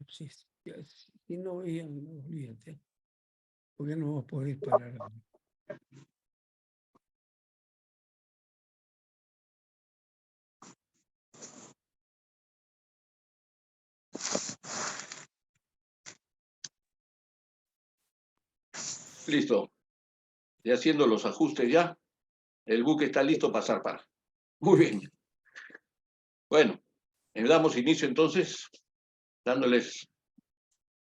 si no veían, olvídate, porque no vamos a poder parar. Listo. Y haciendo los ajustes ya, el buque está listo para zarpar. Muy bien. Bueno, damos inicio entonces, dándoles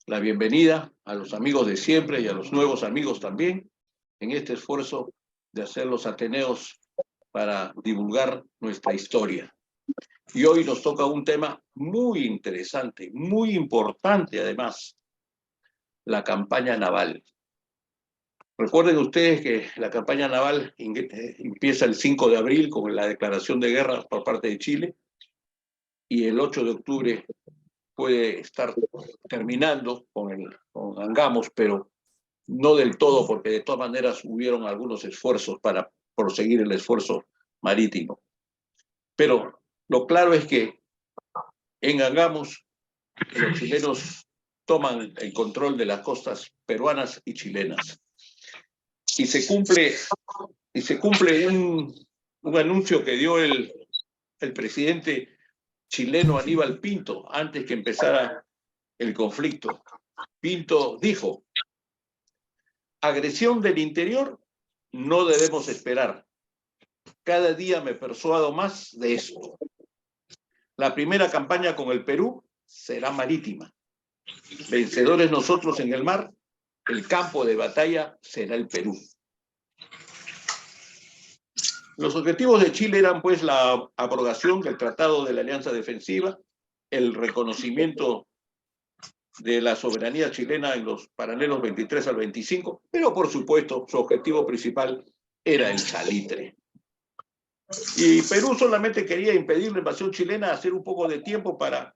la bienvenida a los amigos de siempre y a los nuevos amigos también, en este esfuerzo de hacer los Ateneos para divulgar nuestra historia. Y hoy nos toca un tema muy interesante, muy importante además, la campaña naval. Recuerden ustedes que la campaña naval empieza el 5 de abril con la declaración de guerra por parte de Chile y el 8 de octubre puede estar terminando con Angamos, pero no del todo, porque de todas maneras hubieron algunos esfuerzos para proseguir el esfuerzo marítimo. Pero lo claro es que en Angamos los chilenos toman el control de las costas peruanas y chilenas. Y se cumple un anuncio que dio el presidente chileno Aníbal Pinto antes que empezara el conflicto. Pinto dijo: agresión del interior no debemos esperar. Cada día me persuado más de esto. La primera campaña con el Perú será marítima. Vencedores nosotros en el mar, el campo de batalla será el Perú. Los objetivos de Chile eran pues la abrogación del Tratado de la Alianza Defensiva, el reconocimiento de la soberanía chilena en los paralelos 23 al 25, pero por supuesto su objetivo principal era el salitre. Y Perú solamente quería impedir la invasión chilena, hacer un poco de tiempo para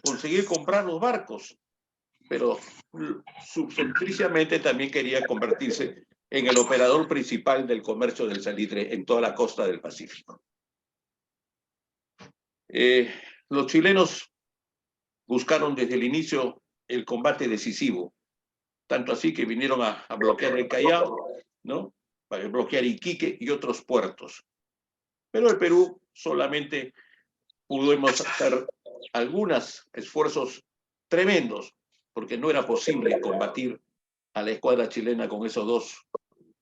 conseguir comprar los barcos, pero subsecreciamente también quería convertirse en el operador principal del comercio del salitre en toda la costa del Pacífico. Los chilenos buscaron desde el inicio el combate decisivo, tanto así que vinieron a bloquear el Callao, ¿no? Para bloquear Iquique y otros puertos. Pero el Perú solamente pudimos hacer algunos esfuerzos tremendos, porque no era posible combatir a la escuadra chilena con esos dos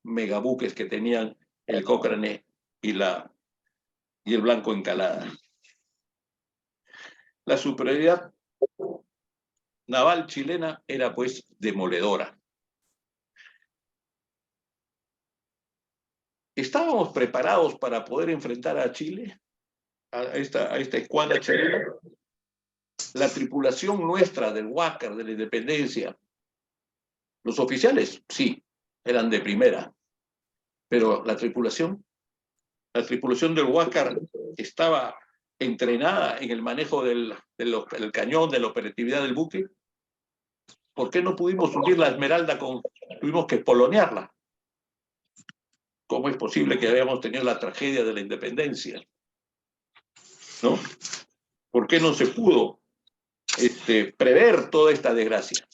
megabuques que tenían el Cochrane y el Blanco Encalada. La superioridad naval chilena era pues demoledora. ¿Estábamos preparados para poder enfrentar a Chile, a esta escuadra chilena? La tripulación nuestra del Huáscar, de la Independencia, los oficiales, sí, eran de primera, pero la tripulación del Huáscar estaba entrenada en el manejo del cañón, de la operatividad del buque. ¿Por qué no pudimos hundir la Esmeralda? Tuvimos que polonearla. ¿Cómo es posible que hayamos tenido la tragedia de la Independencia? ¿No? ¿Por qué no se pudo prever toda esta desgracia?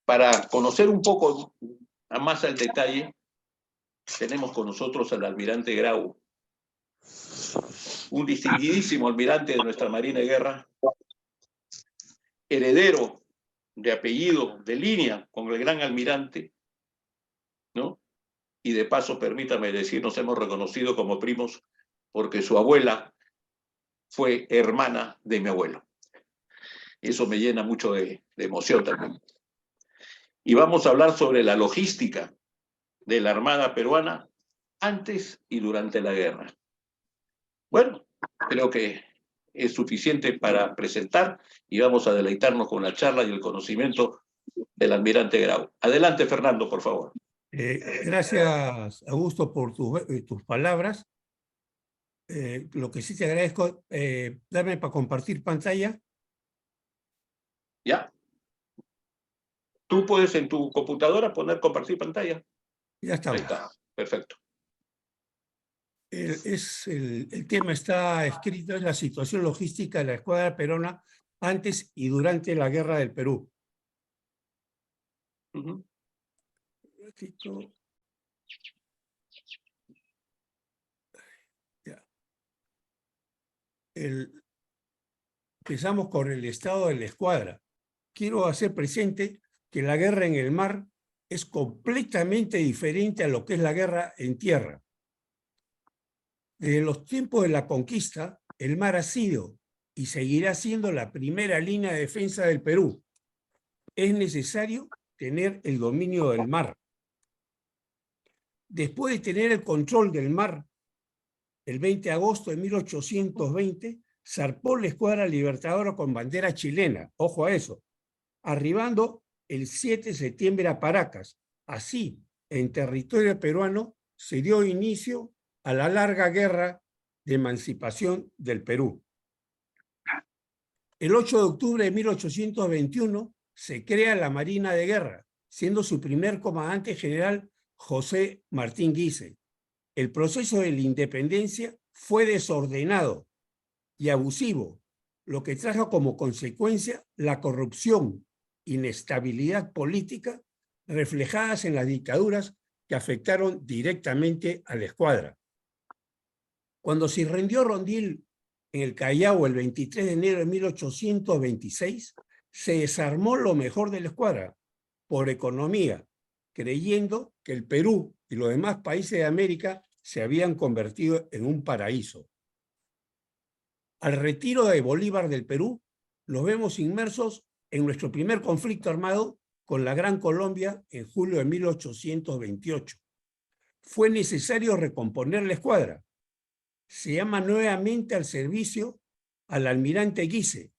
Para conocer un poco más al detalle, tenemos con nosotros al almirante Grau, un distinguidísimo almirante de nuestra Marina de Guerra, heredero de apellido, de línea con el gran almirante, ¿no? Y de paso, permítame decir, nos hemos reconocido como primos porque su abuela fue hermana de mi abuelo. Eso me llena mucho de emoción también. Y vamos a hablar sobre la logística de la Armada peruana antes y durante la guerra. Bueno, creo que es suficiente para presentar y vamos a deleitarnos con la charla y el conocimiento del almirante Grau. Adelante, Fernando, por favor. Gracias, Augusto, por tus palabras. Lo que sí te agradezco, darme para compartir pantalla. ¿Ya? Tú puedes en tu computadora poner compartir pantalla. Ya estamos. Ahí está, perfecto. El tema está escrito, es la situación logística de la escuadra peruana antes y durante la Guerra del Perú. Ujú. Empezamos con el estado de la escuadra. Quiero hacer presente que la guerra en el mar es completamente diferente a lo que es la guerra en tierra. Desde los tiempos de la conquista, el mar ha sido y seguirá siendo la primera línea de defensa del Perú. Es necesario tener el dominio del mar. Después de tener el control del mar, el 20 de agosto de 1820, zarpó la escuadra libertadora con bandera chilena. Ojo a eso. Arribando el 7 de septiembre a Paracas. Así, en territorio peruano, se dio inicio a la larga guerra de emancipación del Perú. El 8 de octubre de 1821 se crea la Marina de Guerra, siendo su primer comandante general José Martín Guise. El proceso de la independencia fue desordenado y abusivo, lo que trajo como consecuencia la corrupción, inestabilidad política reflejadas en las dictaduras que afectaron directamente a la escuadra. Cuando se rindió Rondil en el Callao el 23 de enero de 1826, se desarmó lo mejor de la escuadra por economía, creyendo que el Perú y los demás países de América se habían convertido en un paraíso. Al retiro de Bolívar del Perú, los vemos inmersos en nuestro primer conflicto armado con la Gran Colombia en julio de 1828. Fue necesario recomponer la escuadra. Se llama nuevamente al servicio al almirante Guise,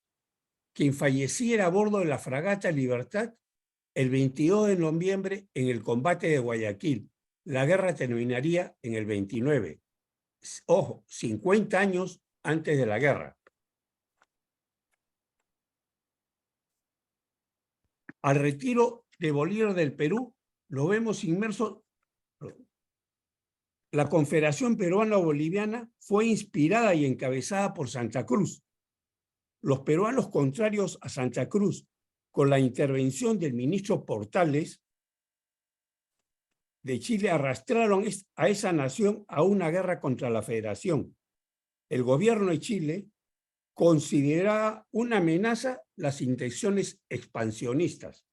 quien falleciera a bordo de la fragata Libertad el 22 de noviembre en el combate de Guayaquil. La guerra terminaría en el 29. Ojo, 50 años antes de la guerra. Al retiro de Bolívar del Perú, lo vemos inmerso. La Confederación Peruano-Boliviana fue inspirada y encabezada por Santa Cruz. Los peruanos contrarios a Santa Cruz, con la intervención del ministro Portales de Chile, arrastraron a esa nación a una guerra contra la Federación. El gobierno de Chile consideraba una amenaza las intenciones expansionistas.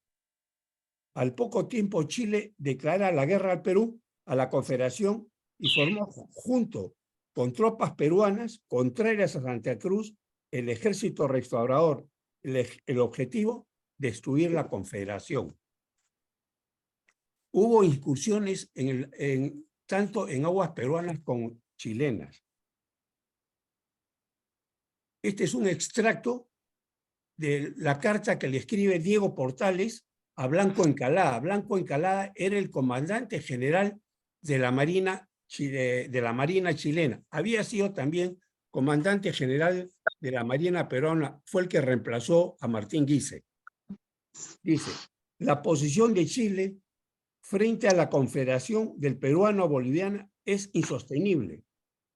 Al poco tiempo, Chile declara la guerra al Perú, a la Confederación, y formó junto con tropas peruanas contrarias a Santa Cruz el ejército restaurador. El objetivo, destruir la Confederación. Hubo incursiones tanto en aguas peruanas como chilenas. Este es un extracto de la carta que le escribe Diego Portales a Blanco Encalada. Blanco Encalada era el comandante general de la Marina chilena. Había sido también comandante general de la Marina peruana. Fue el que reemplazó a Martín Guise. Dice, la posición de Chile frente a la Confederación del Peruano-Boliviana es insostenible.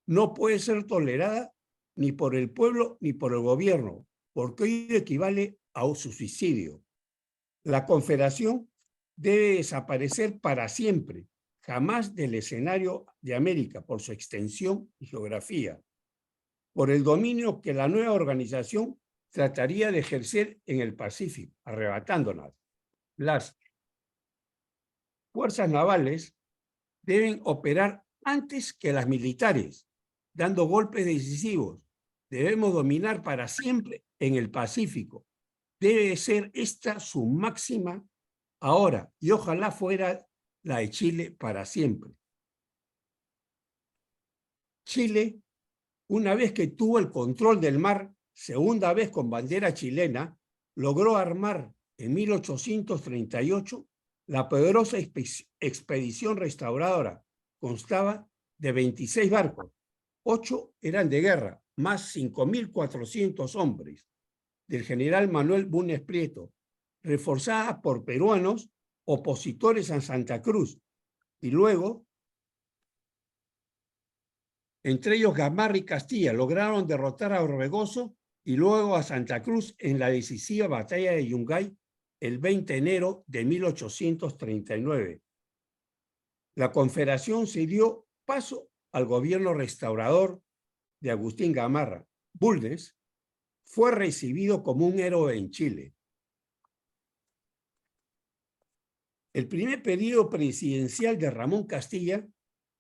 No puede ser tolerada ni por el pueblo ni por el gobierno, porque ello equivale a un suicidio. La Confederación debe desaparecer para siempre, jamás del escenario de América, por su extensión y geografía, por el dominio que la nueva organización trataría de ejercer en el Pacífico, arrebatándonos. Las fuerzas navales deben operar antes que las militares, dando golpes decisivos. Debemos dominar para siempre en el Pacífico. Debe ser esta su máxima ahora y ojalá fuera la de Chile para siempre. Chile, una vez que tuvo el control del mar, segunda vez con bandera chilena, logró armar en 1838 la poderosa expedición restauradora. Constaba de 26 barcos, 8 eran de guerra, más 5.400 hombres, del general Manuel Bulnes Prieto, reforzada por peruanos opositores a Santa Cruz, y luego, entre ellos Gamarra y Castilla, lograron derrotar a Orbegoso y luego a Santa Cruz en la decisiva batalla de Yungay el 20 de enero de 1839. La Confederación se dio paso al gobierno restaurador de Agustín Gamarra. Bulnes fue recibido como un héroe en Chile. El primer periodo presidencial de Ramón Castilla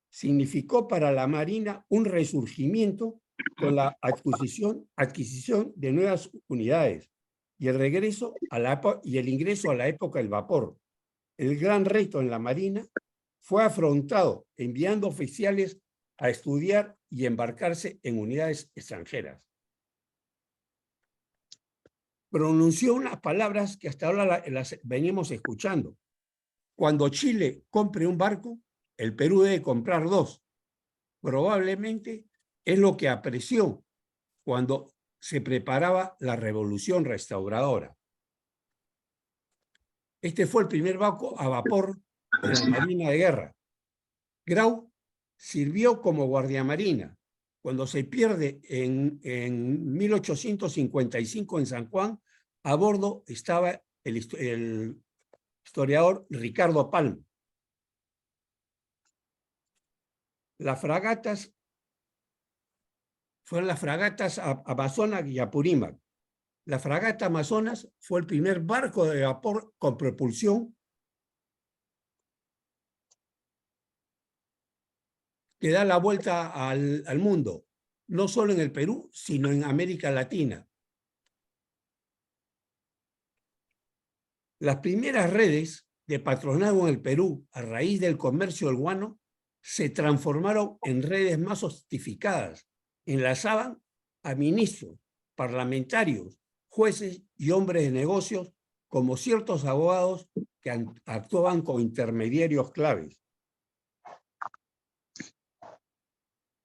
significó para la Marina un resurgimiento con la adquisición de nuevas unidades y el ingreso a la época del vapor. El gran reto en la Marina fue afrontado enviando oficiales a estudiar y embarcarse en unidades extranjeras. Pronunció unas palabras que hasta ahora las venimos escuchando. Cuando Chile compre un barco, el Perú debe comprar dos. Probablemente es lo que apreció cuando se preparaba la revolución restauradora. Este fue el primer barco a vapor de la Marina de Guerra. Grau sirvió como guardiamarina. Cuando se pierde en 1855 en San Juan, a bordo estaba el historiador Ricardo Palma. Las fragatas fueron las fragatas Amazonas y Apurímac. La fragata Amazonas fue el primer barco de vapor con propulsión que da la vuelta al mundo, no solo en el Perú, sino en América Latina. Las primeras redes de patronazgo en el Perú, a raíz del comercio del guano, se transformaron en redes más sofisticadas. Enlazaban a ministros, parlamentarios, jueces y hombres de negocios, como ciertos abogados que actuaban como intermediarios claves.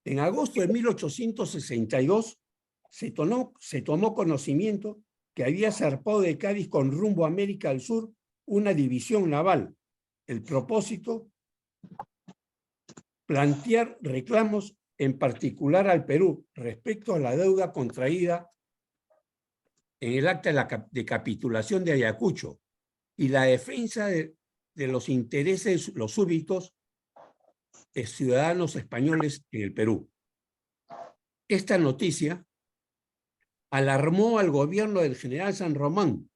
En agosto de 1862 se tomó conocimiento que había zarpado de Cádiz con rumbo a América del Sur una división naval. El propósito, plantear reclamos en particular al Perú respecto a la deuda contraída en el acta de capitulación de Ayacucho y la defensa de los intereses los súbditos ciudadanos españoles en el Perú. Esta noticia alarmó al gobierno del general San Román,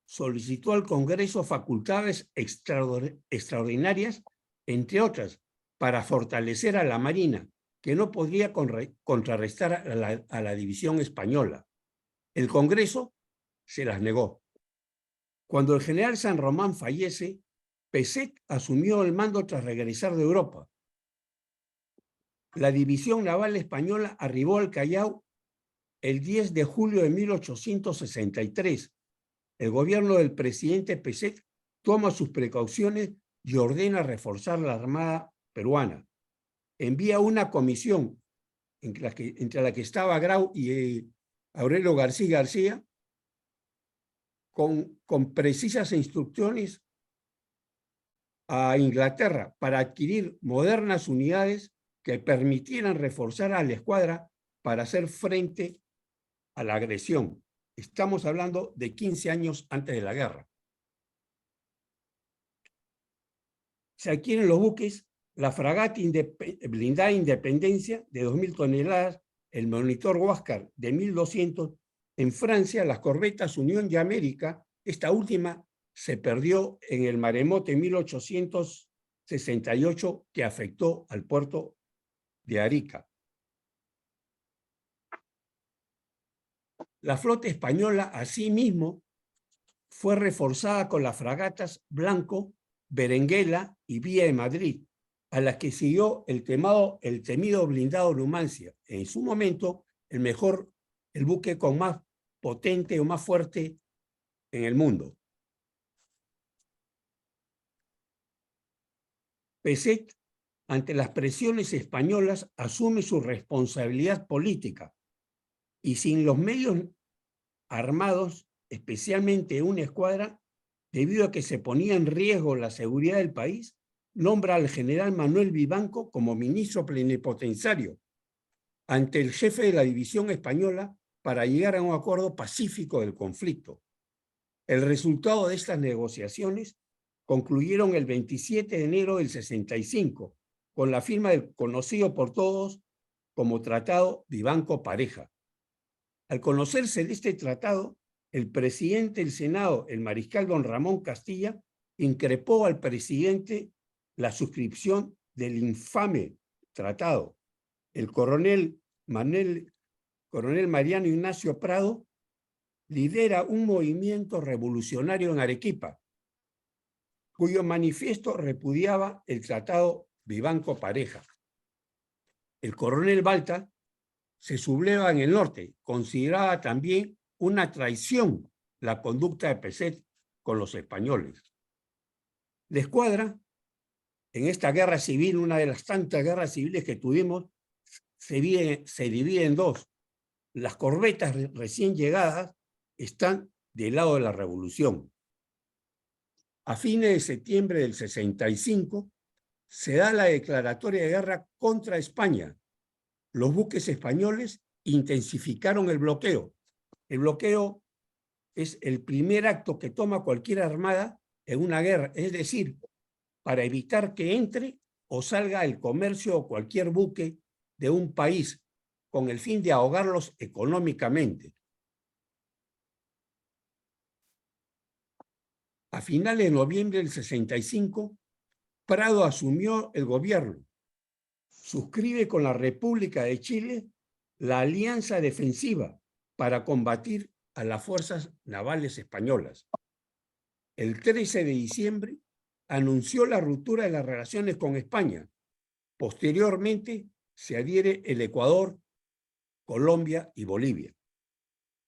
solicitó al Congreso facultades extraordinarias, entre otras, para fortalecer a la Marina, que no podría contrarrestar a la división española. El Congreso se las negó. Cuando el general San Román fallece, Peset asumió el mando tras regresar de Europa. La división naval española arribó al Callao el 10 de julio de 1863. El gobierno del presidente Peset toma sus precauciones y ordena reforzar la Armada peruana. Envía una comisión entre la que estaba Grau y Aurelio García con precisas instrucciones a Inglaterra para adquirir modernas unidades que permitieran reforzar a la escuadra para hacer frente a la agresión. Estamos hablando de 15 años antes de la guerra. Se adquieren los buques, la fragata blindada Independencia de 2.000 toneladas, el monitor Huáscar de 1.200. En Francia, las corbetas Unión y América, esta última se perdió en el maremoto en 1868 que afectó al puerto de Arica. La flota española, asimismo, fue reforzada con las fragatas Blanco, Berenguela y Vía de Madrid, a las que siguió el temido blindado Numancia, en su momento el buque con más potente o más fuerte en el mundo. Peset, ante las presiones españolas, asume su responsabilidad política y sin los medios armados, especialmente una escuadra, debido a que se ponía en riesgo la seguridad del país, nombra al general Manuel Vivanco como ministro plenipotenciario. Ante el jefe de la división española, para llegar a un acuerdo pacífico del conflicto. El resultado de estas negociaciones concluyeron el 27 de enero del 65, con la firma del conocido por todos como Tratado Vivanco-Pareja. Al conocerse de este tratado, el presidente del Senado, el mariscal don Ramón Castilla, increpó al presidente la suscripción del infame tratado. El coronel Mariano Ignacio Prado lidera un movimiento revolucionario en Arequipa, cuyo manifiesto repudiaba el tratado Vivanco-Pareja. El coronel Balta se subleva en el norte, consideraba también una traición la conducta de Peset con los españoles. La escuadra, en esta guerra civil, una de las tantas guerras civiles que tuvimos, se divide en dos. Las corbetas recién llegadas están del lado de la revolución. A fines de septiembre del 65 se da la declaratoria de guerra contra España. Los buques españoles intensificaron el bloqueo. El bloqueo es el primer acto que toma cualquier armada en una guerra, es decir, para evitar que entre o salga el comercio o cualquier buque de un país con el fin de ahogarlos económicamente. A finales de noviembre del 65, Prado asumió el gobierno. Suscribe con la República de Chile la alianza defensiva para combatir a las fuerzas navales españolas. El 13 de diciembre anunció la ruptura de las relaciones con España. Posteriormente se adhiere el Ecuador, Colombia y Bolivia.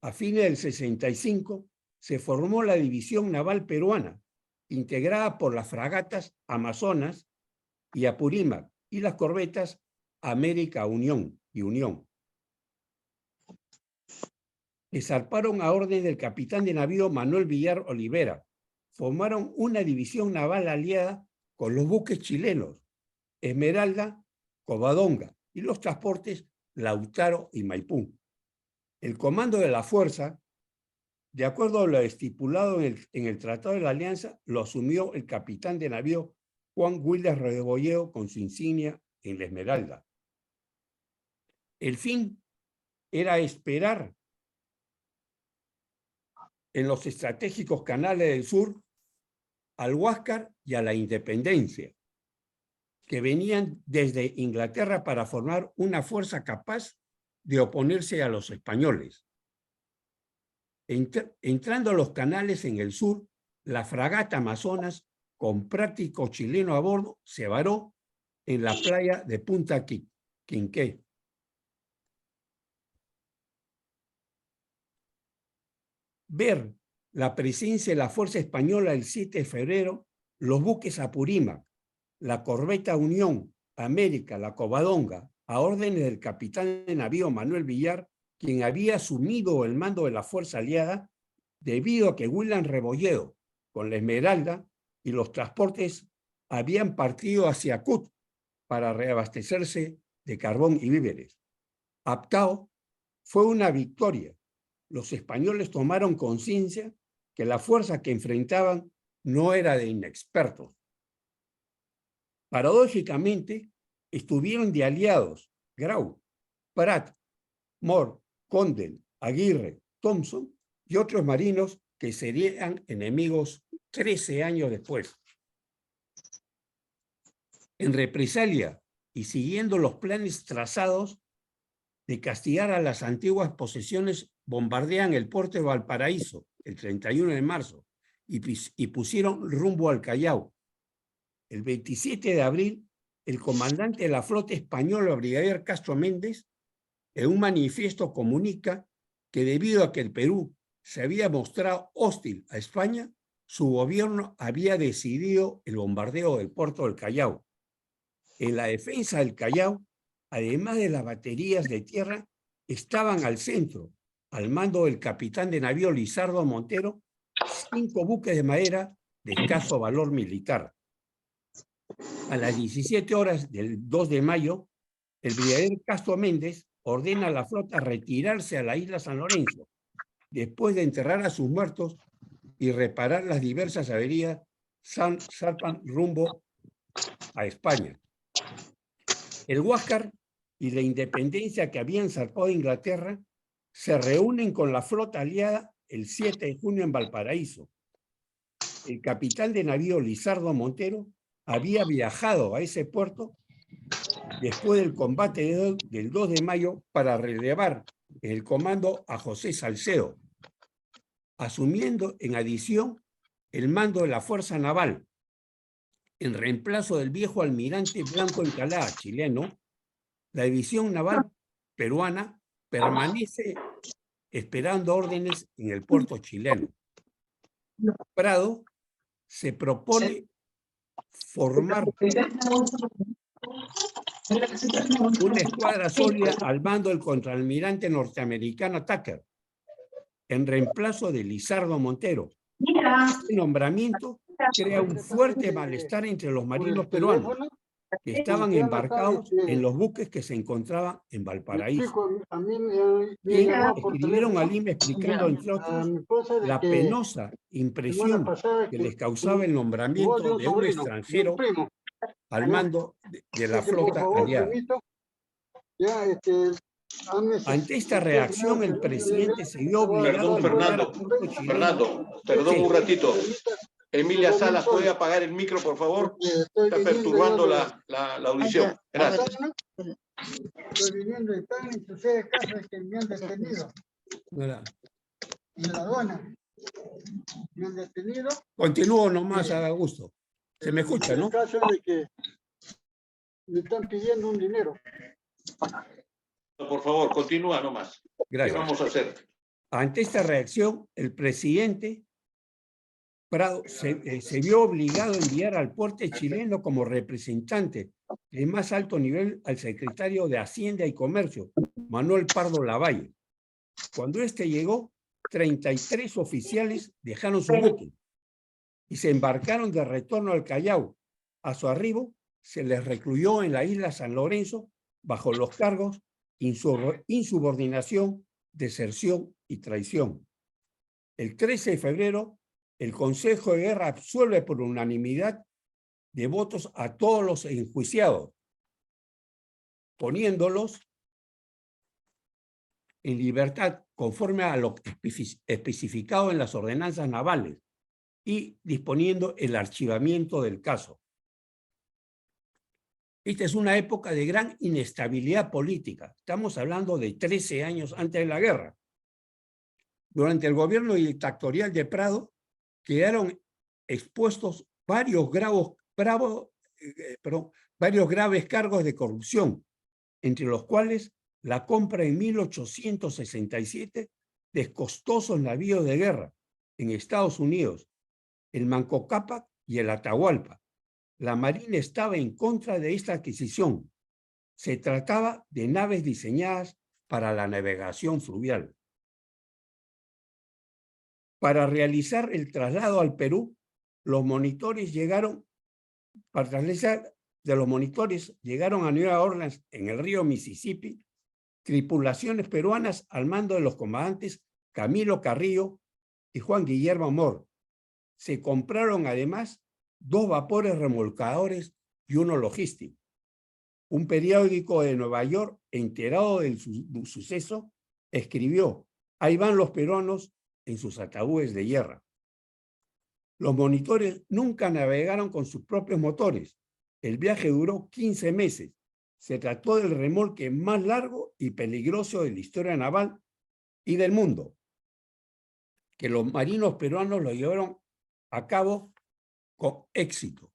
A fines del 65 se formó la División Naval Peruana, integrada por las fragatas Amazonas y Apurímac y las corbetas América Unión y Unión. Que zarparon a orden del capitán de navío Manuel Villar Olivera. Formaron una división naval aliada con los buques chilenos Esmeralda, Covadonga y los transportes Lautaro y Maipú. El comando de la fuerza, de acuerdo a lo estipulado en el Tratado de la Alianza, lo asumió el capitán de navío Juan Wilder Rebolleo con su insignia en la Esmeralda. El fin era esperar en los estratégicos canales del sur al Huáscar y a la Independencia, que venían desde Inglaterra para formar una fuerza capaz de oponerse a los españoles. Entrando a los canales en el sur, la fragata Amazonas, con práctico chileno a bordo, se varó en la playa de Punta Quinqué. Ver la presencia de la fuerza española el 7 de febrero, los buques Apurímac, la corbeta Unión, América, la Covadonga, a órdenes del capitán de navío Manuel Villar, quien había asumido el mando de la fuerza aliada, debido a que William Rebolledo, con la Esmeralda y los transportes, habían partido hacia Cut para reabastecerse de carbón y víveres. Aptao fue una victoria. Los españoles tomaron conciencia que la fuerza que enfrentaban no era de inexpertos. Paradójicamente, estuvieron de aliados Grau, Prat, Moore, Condell, Aguirre, Thompson y otros marinos que serían enemigos 13 años después. En represalia y siguiendo los planes trazados de castigar a las antiguas posesiones, bombardean el puerto de Valparaíso el 31 de marzo y pusieron rumbo al Callao. El 27 de abril, el comandante de la flota española, brigadier Castro Méndez, en un manifiesto comunica que debido a que el Perú se había mostrado hostil a España, su gobierno había decidido el bombardeo del puerto del Callao. En la defensa del Callao, además de las baterías de tierra, estaban al centro, al mando del capitán de navío Lizardo Montero, 5 buques de madera de escaso valor militar. A las 17 horas del 2 de mayo, el brigadier Castro Méndez ordena a la flota retirarse a la isla San Lorenzo, después de enterrar a sus muertos y reparar las diversas averías, zarpan rumbo a España. El Huáscar y la Independencia, que habían zarpado a Inglaterra, se reúnen con la flota aliada el 7 de junio en Valparaíso. El capitán de navío Lizardo Montero había viajado a ese puerto después del combate del 2 de mayo para relevar el comando a José Salcedo, asumiendo en adición el mando de la Fuerza Naval, en reemplazo del viejo almirante Blanco Encalada, chileno. La división naval peruana permanece esperando órdenes en el puerto chileno. Prado se propone formar una escuadra sólida al mando del contraalmirante norteamericano Tucker, en reemplazo de Lizardo Montero. Este nombramiento crea un fuerte malestar entre los marinos peruanos que estaban embarcados en los buques que se encontraban en Valparaíso, que escribieron a Lima explicando, entre otros, la penosa impresión que les causaba el nombramiento de un extranjero al mando de la flota aliada. Ante esta reacción, el presidente se vio obligado a mandar a puerto chileno. Fernando, perdón un ratito. Emilia Salas, ¿puede apagar el micro, por favor? Está perturbando la audición. Gracias. Estoy viviendo en España y sucede caso de que me han detenido. En la aduana. Me han detenido. Continúo nomás, a gusto. Se me escucha, ¿no? En el caso de que me están pidiendo un dinero. Por favor, continúa nomás. Gracias. ¿Qué vamos a hacer? Ante esta reacción, el presidente Prado se vio obligado a enviar al puerto chileno como representante de más alto nivel al secretario de Hacienda y Comercio, Manuel Pardo Lavalle. Cuando este llegó, 33 oficiales dejaron su buque y se embarcaron de retorno al Callao. A su arribo, se les recluyó en la isla San Lorenzo bajo los cargos insubordinación, deserción y traición. El 13 de febrero, el Consejo de Guerra absuelve por unanimidad de votos a todos los enjuiciados, poniéndolos en libertad conforme a lo especificado en las ordenanzas navales y disponiendo el archivamiento del caso. Esta es una época de gran inestabilidad política. Estamos hablando de 13 años antes de la guerra. Durante el gobierno dictatorial de Prado quedaron expuestos varios graves cargos de corrupción, entre los cuales la compra en 1867 de costosos navíos de guerra en Estados Unidos, el Manco Cápac y el Atahualpa. La Marina estaba en contra de esta adquisición. Se trataba de naves diseñadas para la navegación fluvial. Para realizar el traslado al Perú, los monitores llegaron a Nueva Orleans, en el río Mississippi, tripulaciones peruanas al mando de los comandantes Camilo Carrillo y Juan Guillermo Mor. Se compraron además 2 vapores remolcadores y uno logístico. Un periódico de Nueva York, enterado del suceso, escribió: "Ahí van los peruanos en sus ataúdes de hierro". Los monitores nunca navegaron con sus propios motores. El viaje duró 15 meses. Se trató del remolque más largo y peligroso de la historia naval y del mundo, que los marinos peruanos lo llevaron a cabo con éxito,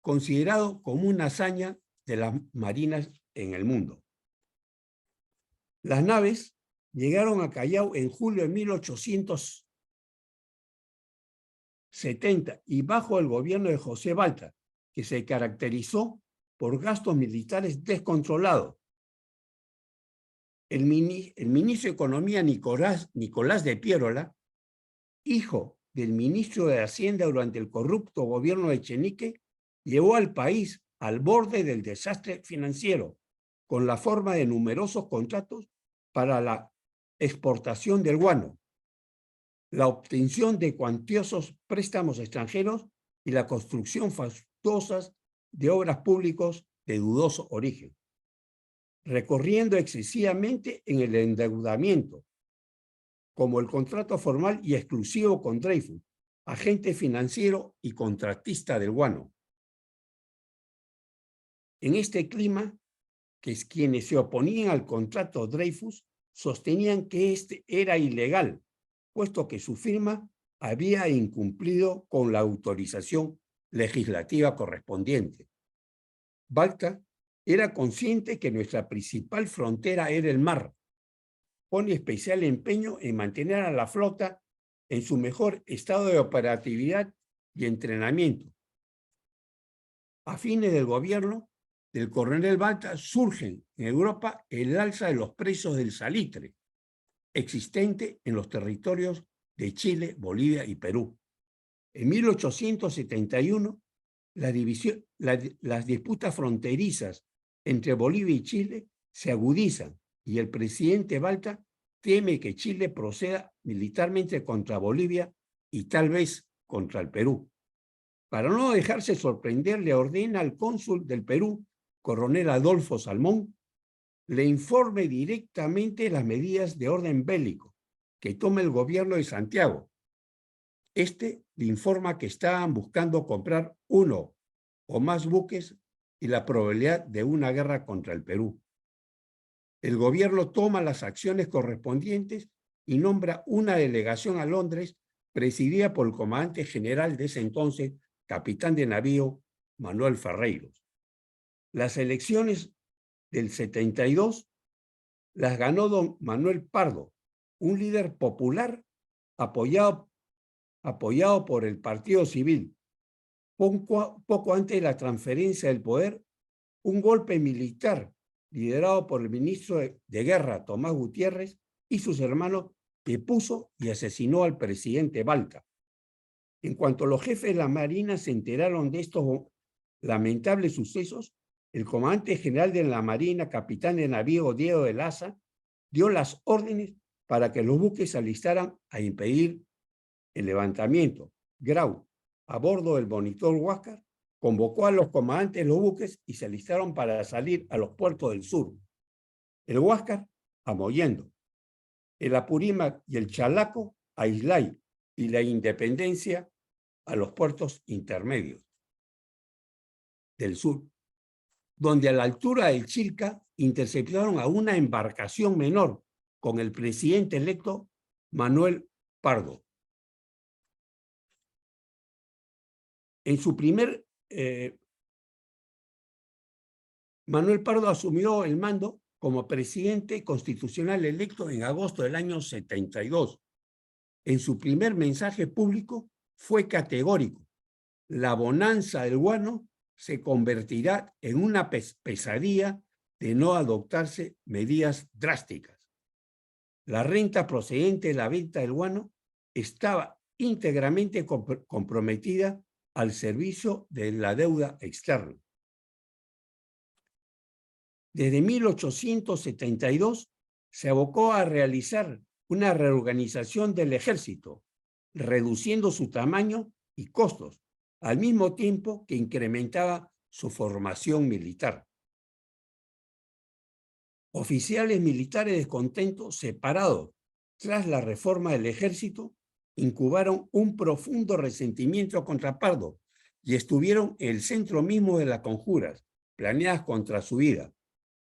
considerado como una hazaña de las marinas en el mundo. Las naves llegaron a Callao en julio de 1870 y bajo el gobierno de José Balta, que se caracterizó por gastos militares descontrolados. El ministro de Economía Nicolás de Piérola, hijo del ministro de Hacienda durante el corrupto gobierno de Echenique, llevó al país al borde del desastre financiero con la forma de numerosos contratos para la exportación del guano, la obtención de cuantiosos préstamos extranjeros y la construcción fastuosa de obras públicas de dudoso origen, recorriendo excesivamente en el endeudamiento, como el contrato formal y exclusivo con Dreyfus, agente financiero y contratista del guano. En este clima, quienes se oponían al contrato Dreyfus sostenían que este era ilegal, puesto que su firma había incumplido con la autorización legislativa correspondiente. Balta era consciente que nuestra principal frontera era el mar. Pone especial empeño en mantener a la flota en su mejor estado de operatividad y entrenamiento. A fines del gobierno del coronel Balta surgen en Europa el alza de los precios del salitre, existente en los territorios de Chile, Bolivia y Perú. En 1871, las disputas fronterizas entre Bolivia y Chile se agudizan y el presidente Balta teme que Chile proceda militarmente contra Bolivia y tal vez contra el Perú. Para no dejarse sorprender, le ordena al cónsul del Perú, coronel Adolfo Salmón, le informe directamente las medidas de orden bélico que toma el gobierno de Santiago. Este le informa que estaban buscando comprar uno o más buques y la probabilidad de una guerra contra el Perú. El gobierno toma las acciones correspondientes y nombra una delegación a Londres presidida por el comandante general de ese entonces, capitán de navío Manuel Ferreiros. Las elecciones del 72 las ganó don Manuel Pardo, un líder popular apoyado por el Partido Civil. Poco antes de la transferencia del poder, un golpe militar liderado por el ministro de Guerra, Tomás Gutiérrez, y sus hermanos, depuso y asesinó al presidente Balta. En cuanto los jefes de la Marina se enteraron de estos lamentables sucesos, el comandante general de la Marina, capitán de navío Diego de Laza, dio las órdenes para que los buques se alistaran a impedir el levantamiento. Grau, a bordo del monitor Huáscar, convocó a los comandantes de los buques y se alistaron para salir a los puertos del sur. El Huáscar a Mollendo, el Apurímac y el Chalaco a Islay y la Independencia a los puertos intermedios del sur, donde a la altura del Chilca interceptaron a una embarcación menor con el presidente electo Manuel Pardo. En su Manuel Pardo asumió el mando como presidente constitucional electo en agosto del año 72. En su primer mensaje público fue categórico: la bonanza del guano se convertirá en una pesadilla de no adoptarse medidas drásticas. La renta procedente de la venta del guano estaba íntegramente comprometida al servicio de la deuda externa. Desde 1872 se abocó a realizar una reorganización del ejército, reduciendo su tamaño y costos, al mismo tiempo que incrementaba su formación militar. Oficiales militares descontentos, separados tras la reforma del ejército, incubaron un profundo resentimiento contra Pardo y estuvieron en el centro mismo de las conjuras planeadas contra su vida.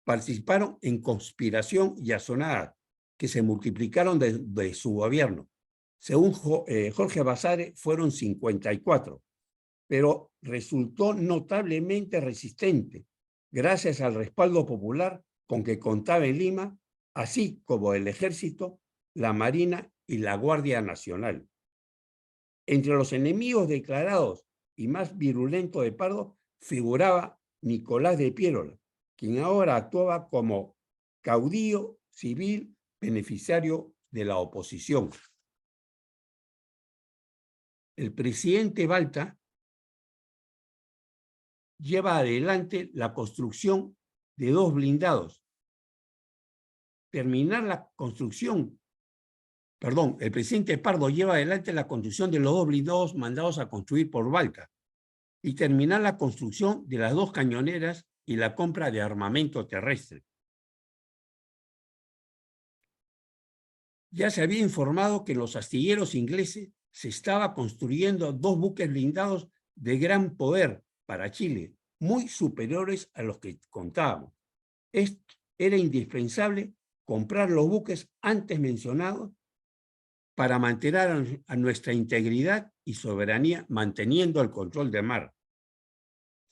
Participaron en conspiración y azonadas que se multiplicaron de su gobierno. Según Jorge Basadre, fueron 54, pero resultó notablemente resistente gracias al respaldo popular con que contaba en Lima, así como el ejército, la Marina y la Guardia Nacional. Entre los enemigos declarados y más virulentos de Pardo figuraba Nicolás de Piérola, quien ahora actuaba como caudillo civil beneficiario de la oposición. El presidente Balta lleva adelante la construcción de 2 blindados. Terminar la construcción, perdón, el presidente Pardo lleva adelante la construcción de los 2 blindados mandados a construir por Balta y terminar la construcción de las 2 cañoneras y la compra de armamento terrestre. Ya se había informado que en los astilleros ingleses se estaba construyendo 2 buques blindados de gran poder para Chile, muy superiores a los que contábamos. Era indispensable comprar los buques antes mencionados para mantener a nuestra integridad y soberanía manteniendo el control del mar.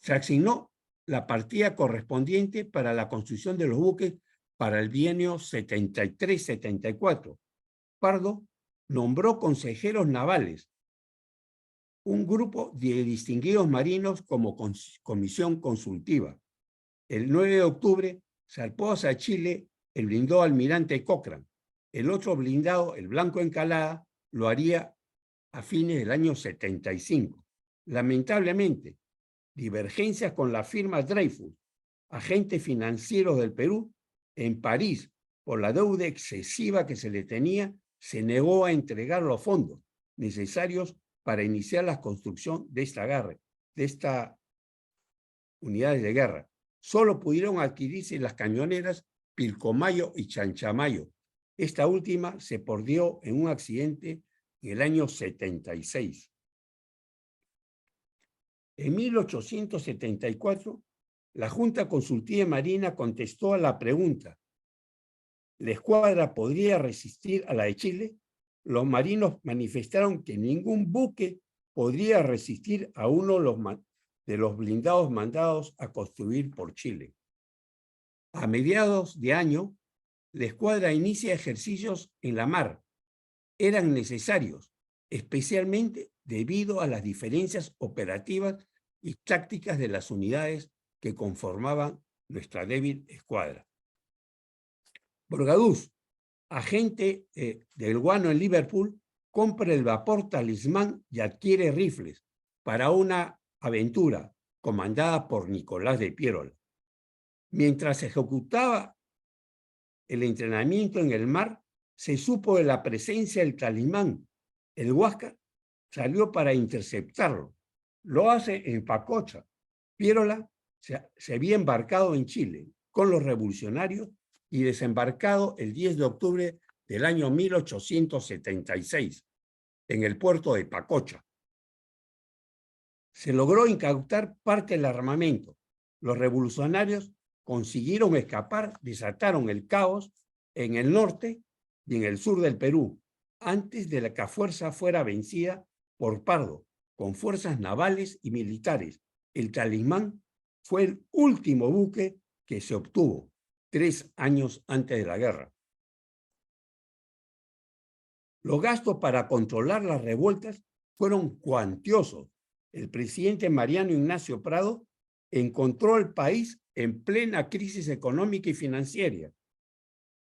Se asignó la partida correspondiente para la construcción de los buques para el bienio 73-74. Pardo nombró consejeros navales, un grupo de distinguidos marinos como comisión consultiva. El 9 de octubre zarpó hacia Chile el blindado almirante Cochrane. El otro blindado, el Blanco Encalada, lo haría a fines del año 75. Lamentablemente, divergencias con la firma Dreyfus, agentes financieros del Perú, en París, por la deuda excesiva que se le tenía, se negó a entregar los fondos necesarios para iniciar la construcción de esta unidades de guerra. Solo pudieron adquirirse las cañoneras Pilcomayo y Chanchamayo. Esta última se perdió en un accidente en el año 76. En 1874, la Junta Consultiva Marina contestó a la pregunta: ¿la escuadra podría resistir a la de Chile? Los marinos manifestaron que ningún buque podría resistir a uno de los blindados mandados a construir por Chile. A mediados de año, la escuadra inicia ejercicios en la mar. Eran necesarios, especialmente debido a las diferencias operativas y tácticas de las unidades que conformaban nuestra débil escuadra. Borgadús, agente del Guano en Liverpool, compra el vapor Talismán y adquiere rifles para una aventura comandada por Nicolás de Piérola. Mientras se ejecutaba el entrenamiento en el mar, se supo de la presencia del Talismán. El Huáscar salió para interceptarlo. Lo hace en Pacocha. Piérola se había embarcado en Chile con los revolucionarios y desembarcado el 10 de octubre del año 1876 en el puerto de Pacocha. Se logró incautar parte del armamento. Los revolucionarios consiguieron escapar, desataron el caos en el norte y en el sur del Perú, antes de que la fuerza fuera vencida por Pardo, con fuerzas navales y militares. El Talismán fue el último buque que se obtuvo 3 años antes de la guerra. Los gastos para controlar las revueltas fueron cuantiosos. El presidente Mariano Ignacio Prado encontró al país en plena crisis económica y financiera.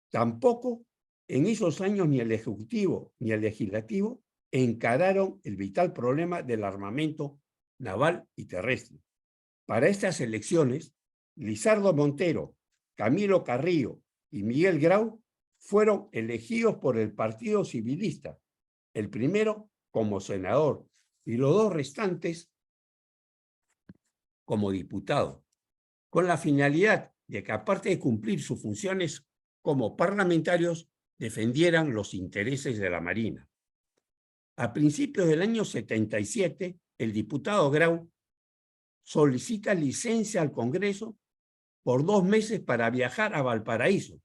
Tampoco en esos años ni el Ejecutivo ni el Legislativo encararon el vital problema del armamento naval y terrestre. Para estas elecciones, Lizardo Montero, Camilo Carrillo y Miguel Grau fueron elegidos por el Partido Civilista, el primero como senador y los 2 restantes como diputados, con la finalidad de que, aparte de cumplir sus funciones como parlamentarios, defendieran los intereses de la Marina. A principios del año 77, el diputado Grau solicita licencia al Congreso por 2 meses para viajar a Valparaíso.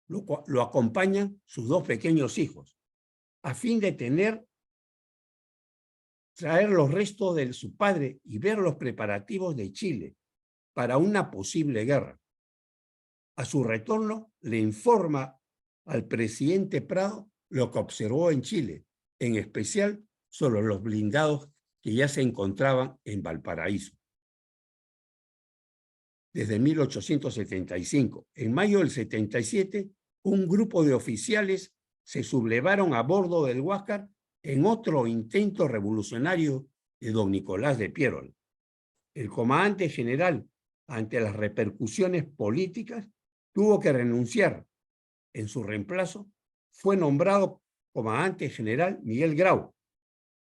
Lo acompañan sus 2 pequeños hijos, a fin de traer los restos de su padre y ver los preparativos de Chile para una posible guerra. A su retorno, le informa al presidente Prado lo que observó en Chile, en especial sobre los blindados que ya se encontraban en Valparaíso. Desde 1875. En mayo del 77, un grupo de oficiales se sublevaron a bordo del Huáscar en otro intento revolucionario de don Nicolás de Piérola. El comandante general ante las repercusiones políticas, tuvo que renunciar. En su reemplazo, fue nombrado comandante general Miguel Grau.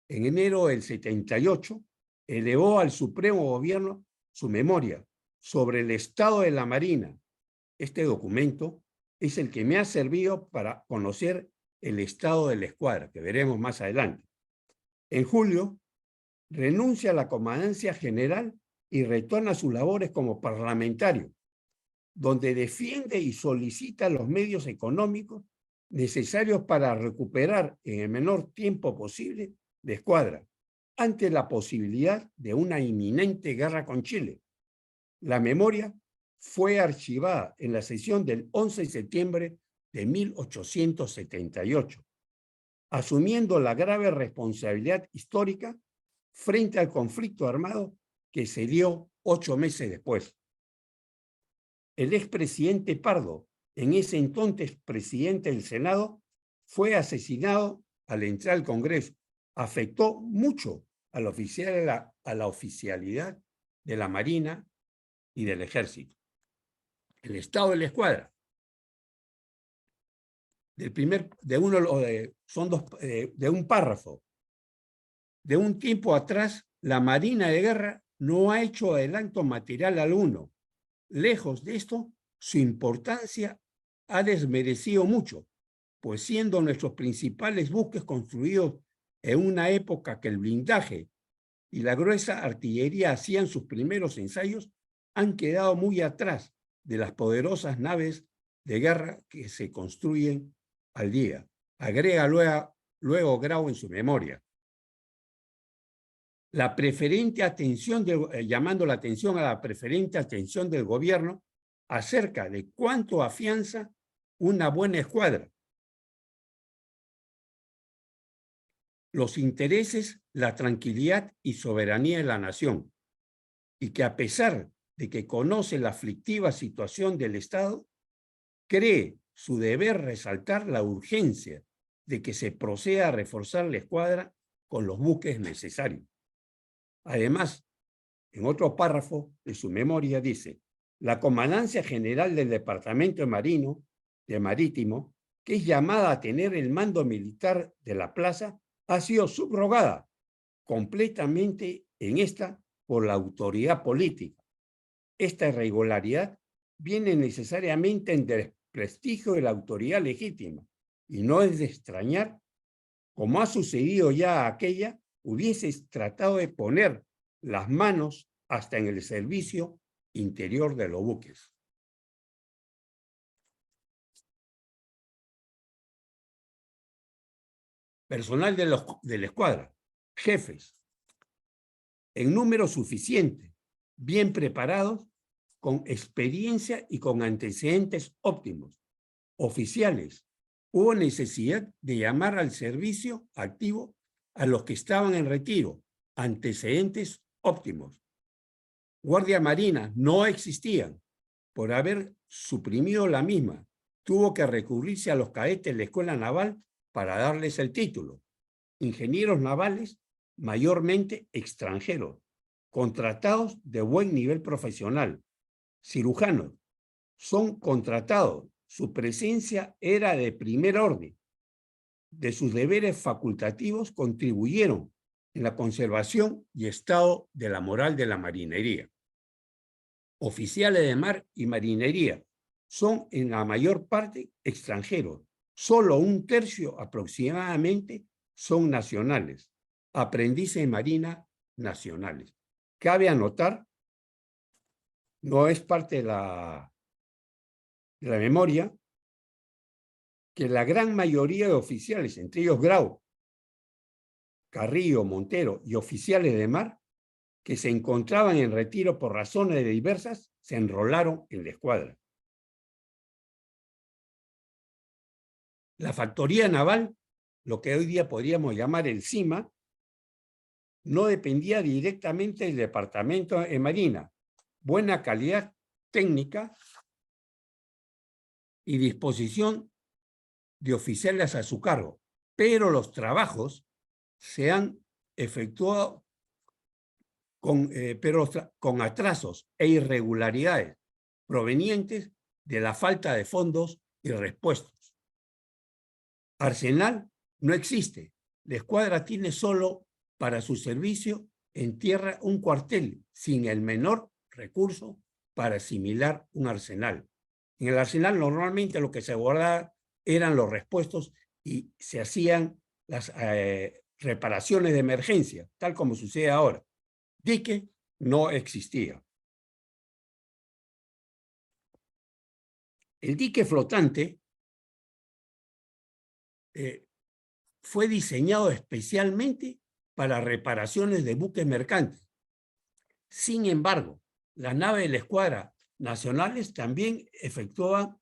En enero del 78, elevó al Supremo Gobierno su memoria sobre el estado de la Marina. Este documento es el que me ha servido para conocer el estado de la escuadra, que veremos más adelante. En julio, renuncia a la comandancia general y retorna a sus labores como parlamentario, donde defiende y solicita los medios económicos necesarios para recuperar en el menor tiempo posible la escuadra, ante la posibilidad de una inminente guerra con Chile. La memoria fue archivada en la sesión del 11 de septiembre de 1878, asumiendo la grave responsabilidad histórica frente al conflicto armado que se dio 8 meses después. El expresidente Pardo, en ese entonces presidente del Senado, fue asesinado al entrar al Congreso. Afectó mucho a la oficialidad de la Marina y del Ejército. El estado de la escuadra. De un párrafo. De un tiempo atrás, la Marina de Guerra no ha hecho adelanto material alguno. Lejos de esto, su importancia ha desmerecido mucho, pues siendo nuestros principales buques construidos en una época que el blindaje y la gruesa artillería hacían sus primeros ensayos, han quedado muy atrás de las poderosas naves de guerra que se construyen al día. Agrega luego Grau en su memoria. Llamando la atención a la preferente atención del gobierno acerca de cuánto afianza una buena escuadra. Los intereses, la tranquilidad y soberanía de la nación, y que a pesar de que conoce la aflictiva situación del Estado, cree su deber resaltar la urgencia de que se proceda a reforzar la escuadra con los buques necesarios. Además, en otro párrafo de su memoria dice: la Comandancia General del Departamento Marítimo, que es llamada a tener el mando militar de la plaza, ha sido subrogada completamente en esta por la autoridad política. Esta irregularidad viene necesariamente en desprestigio de la autoridad legítima y no es de extrañar, como ha sucedido ya aquella, hubieses tratado de poner las manos hasta en el servicio interior de los buques. Personal de la escuadra, jefes, en número suficiente, bien preparados, con experiencia y con antecedentes óptimos. Oficiales, hubo necesidad de llamar al servicio activo a los que estaban en retiro, antecedentes óptimos. Guardia Marina no existían. Por haber suprimido la misma, tuvo que recurrirse a los cadetes de la Escuela Naval para darles el título. Ingenieros navales, mayormente extranjeros, contratados de buen nivel profesional. Cirujanos, son contratados. Su presencia era de primer orden. De sus deberes facultativos contribuyeron en la conservación y estado de la moral de la marinería. Oficiales de mar y marinería son en la mayor parte extranjeros. Solo 1/3 aproximadamente son nacionales. Aprendices de marina nacionales. Cabe anotar, no es parte de la memoria, que la gran mayoría de oficiales, entre ellos Grau, Carrillo, Montero y oficiales de mar, que se encontraban en retiro por razones diversas, se enrolaron en la escuadra. La factoría naval, lo que hoy día podríamos llamar el CIMA, no dependía directamente del Departamento de Marina. Buena calidad técnica y disposición de oficiales a su cargo, pero los trabajos se han efectuado pero con atrasos e irregularidades provenientes de la falta de fondos y repuestos. Arsenal no existe. La escuadra tiene solo para su servicio en tierra un cuartel sin el menor recurso para asimilar un arsenal. En el arsenal normalmente lo que se guardaba eran los repuestos y se hacían las reparaciones de emergencia, tal como sucede ahora. Dique no existía. El dique flotante fue diseñado especialmente para reparaciones de buques mercantes. Sin embargo, las naves de la escuadra nacionales también efectuaban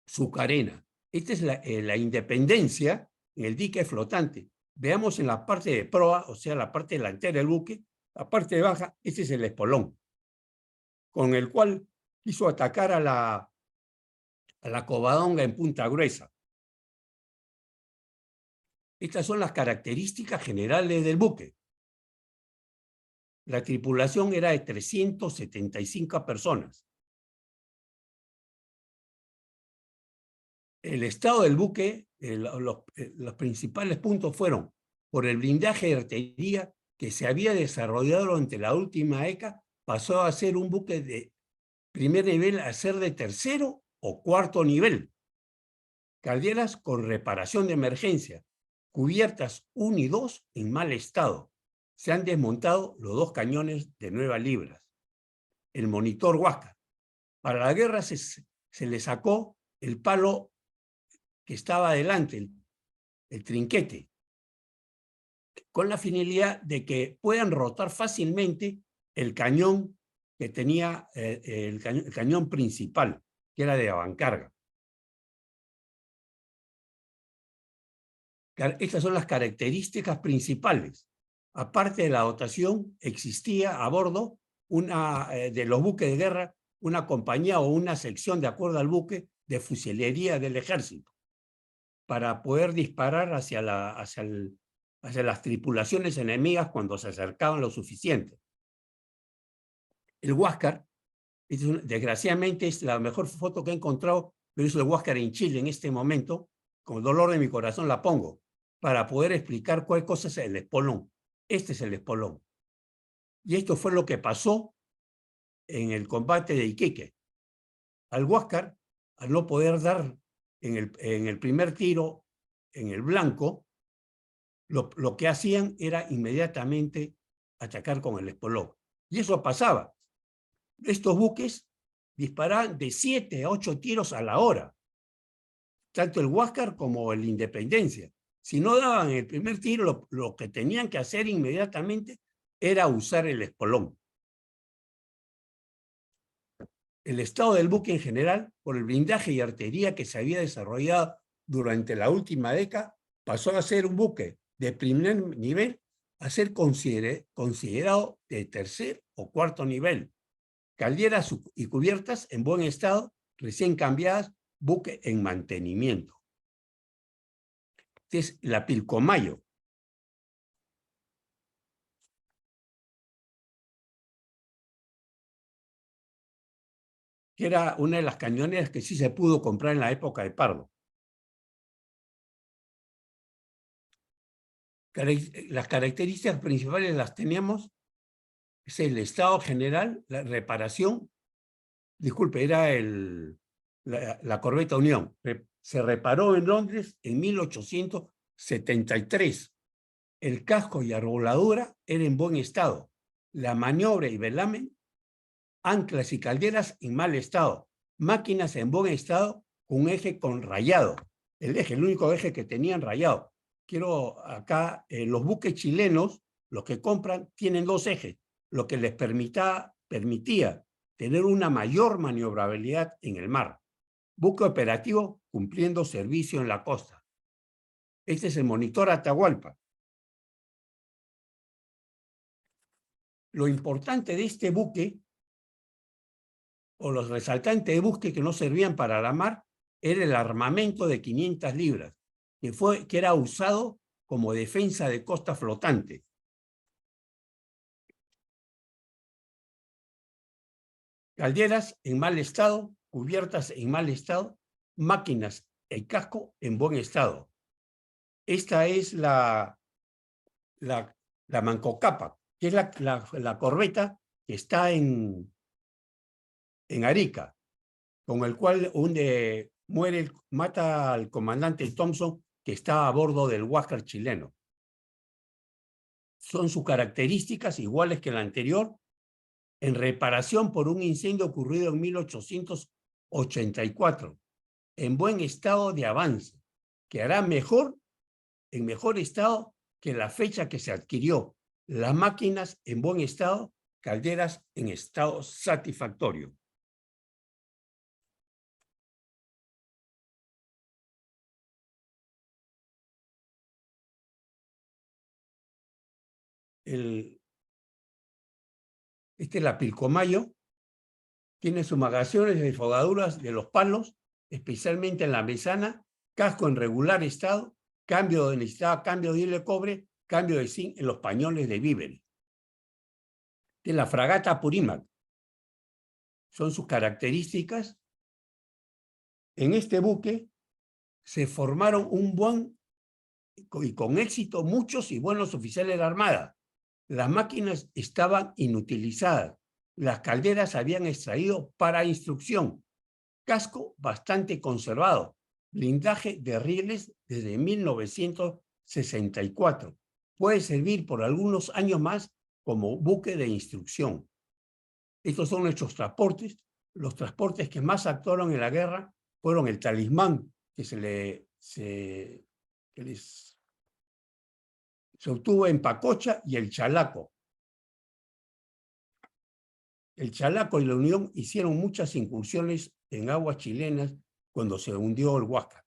su carena. Esta es la Independencia en el dique flotante. Veamos en la parte de proa, o sea, la parte delantera del buque, la parte de baja, este es el espolón, con el cual quiso atacar a la Covadonga en Punta Gruesa. Estas son las características generales del buque. La tripulación era de 375 personas. El estado del buque, los principales puntos fueron por el blindaje de artillería que se había desarrollado durante la última década, pasó a ser un buque de primer nivel a ser de tercero o cuarto nivel. Calderas con reparación de emergencia, cubiertas 1 y 2 en mal estado. Se han desmontado los 2 cañones de 9 libras. El monitor Huáscar. Para la guerra se le sacó el palo que estaba adelante, el trinquete, con la finalidad de que puedan rotar fácilmente el cañón que tenía el cañón principal, que era de avancarga. Estas son las características principales. Aparte de la dotación, existía a bordo de los buques de guerra una compañía o una sección, de acuerdo al buque, de fusilería del ejército, para poder disparar hacia las tripulaciones enemigas cuando se acercaban lo suficiente. El Huáscar, desgraciadamente es la mejor foto que he encontrado, pero es el Huáscar en Chile en este momento, con el dolor de mi corazón la pongo, para poder explicar cuál cosa es el espolón. Este es el espolón. Y esto fue lo que pasó en el combate de Iquique. Al Huáscar, al no poder dar en el primer tiro en el blanco, lo que hacían era inmediatamente atacar con el espolón. Y eso pasaba. Estos buques disparaban de 7 a 8 tiros a la hora, tanto el Huáscar como el Independencia. Si no daban el primer tiro, lo que tenían que hacer inmediatamente era usar el espolón. El estado del buque en general, por el blindaje y artillería que se había desarrollado durante la última década, pasó a ser un buque de primer nivel a ser considerado de tercer o cuarto nivel. Calderas y cubiertas en buen estado, recién cambiadas, buque en mantenimiento. Este es la Pilcomayo. Que era una de las cañoneras que sí se pudo comprar en la época de Pardo. Las características principales las teníamos, es el estado general, la reparación, disculpe, era la corbeta Unión. Se reparó en Londres en 1873. El casco y arboladura eran en buen estado. La maniobra y velamen, anclas y calderas en mal estado. Máquinas en buen estado con un eje con rayado. El único eje que tenían rayado. Quiero acá, los buques chilenos, los que compran, tienen 2 ejes, lo que les permitía tener una mayor maniobrabilidad en el mar. Buque operativo cumpliendo servicio en la costa. Este es el monitor Atahualpa. Lo importante de este buque, o los resaltantes de buque que no servían para la mar, era el armamento de 500 libras, que era usado como defensa de costa flotante. calderas en mal estado, cubiertas en mal estado, máquinas y casco en buen estado. Esta es la Mancocapa, que es la corbeta que está en Arica, con el cual mata al comandante Thompson, que está a bordo del Huáscar chileno. Son sus características iguales que la anterior, en reparación por un incendio ocurrido en 1884, en buen estado de avance, que hará en mejor estado que la fecha que se adquirió. Las máquinas en buen estado, calderas en estado satisfactorio. Este es la Pilcomayo, tiene sus magazones de fogaduras de los palos, especialmente en la mesana, casco en regular estado, cambio de hilo de cobre, cambio de zinc en los pañoles de víveres. De la fragata Apurímac, son sus características. En este buque se formaron y con éxito muchos y buenos oficiales de la Armada. Las máquinas estaban inutilizadas. Las calderas habían extraído para instrucción. Casco bastante conservado. Blindaje de rieles desde 1964. Puede servir por algunos años más como buque de instrucción. Estos son nuestros transportes. Los transportes que más actuaron en la guerra fueron el Talismán, que se obtuvo en Pacocha, y el Chalaco. El Chalaco y la Unión hicieron muchas incursiones en aguas chilenas cuando se hundió el Huáscar.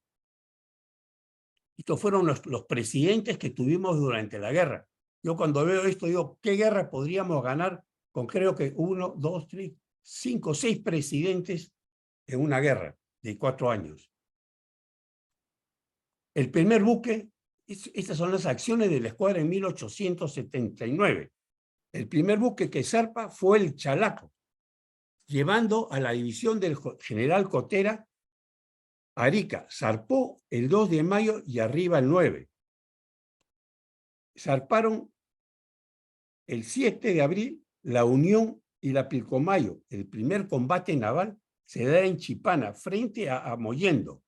Estos fueron los presidentes que tuvimos durante la guerra. Yo cuando veo esto digo, ¿qué guerra podríamos ganar con creo que 1, 2, 3, 5, 6 presidentes en una guerra de 4 años? El primer buque, estas son las acciones de la escuadra en 1879. El primer buque que zarpa fue el Chalaco, llevando a la división del general Cotera a Arica. Zarpó el 2 de mayo y arriba el 9. Zarparon el 7 de abril la Unión y la Pilcomayo. El primer combate naval se da en Chipana, frente a Mollendo,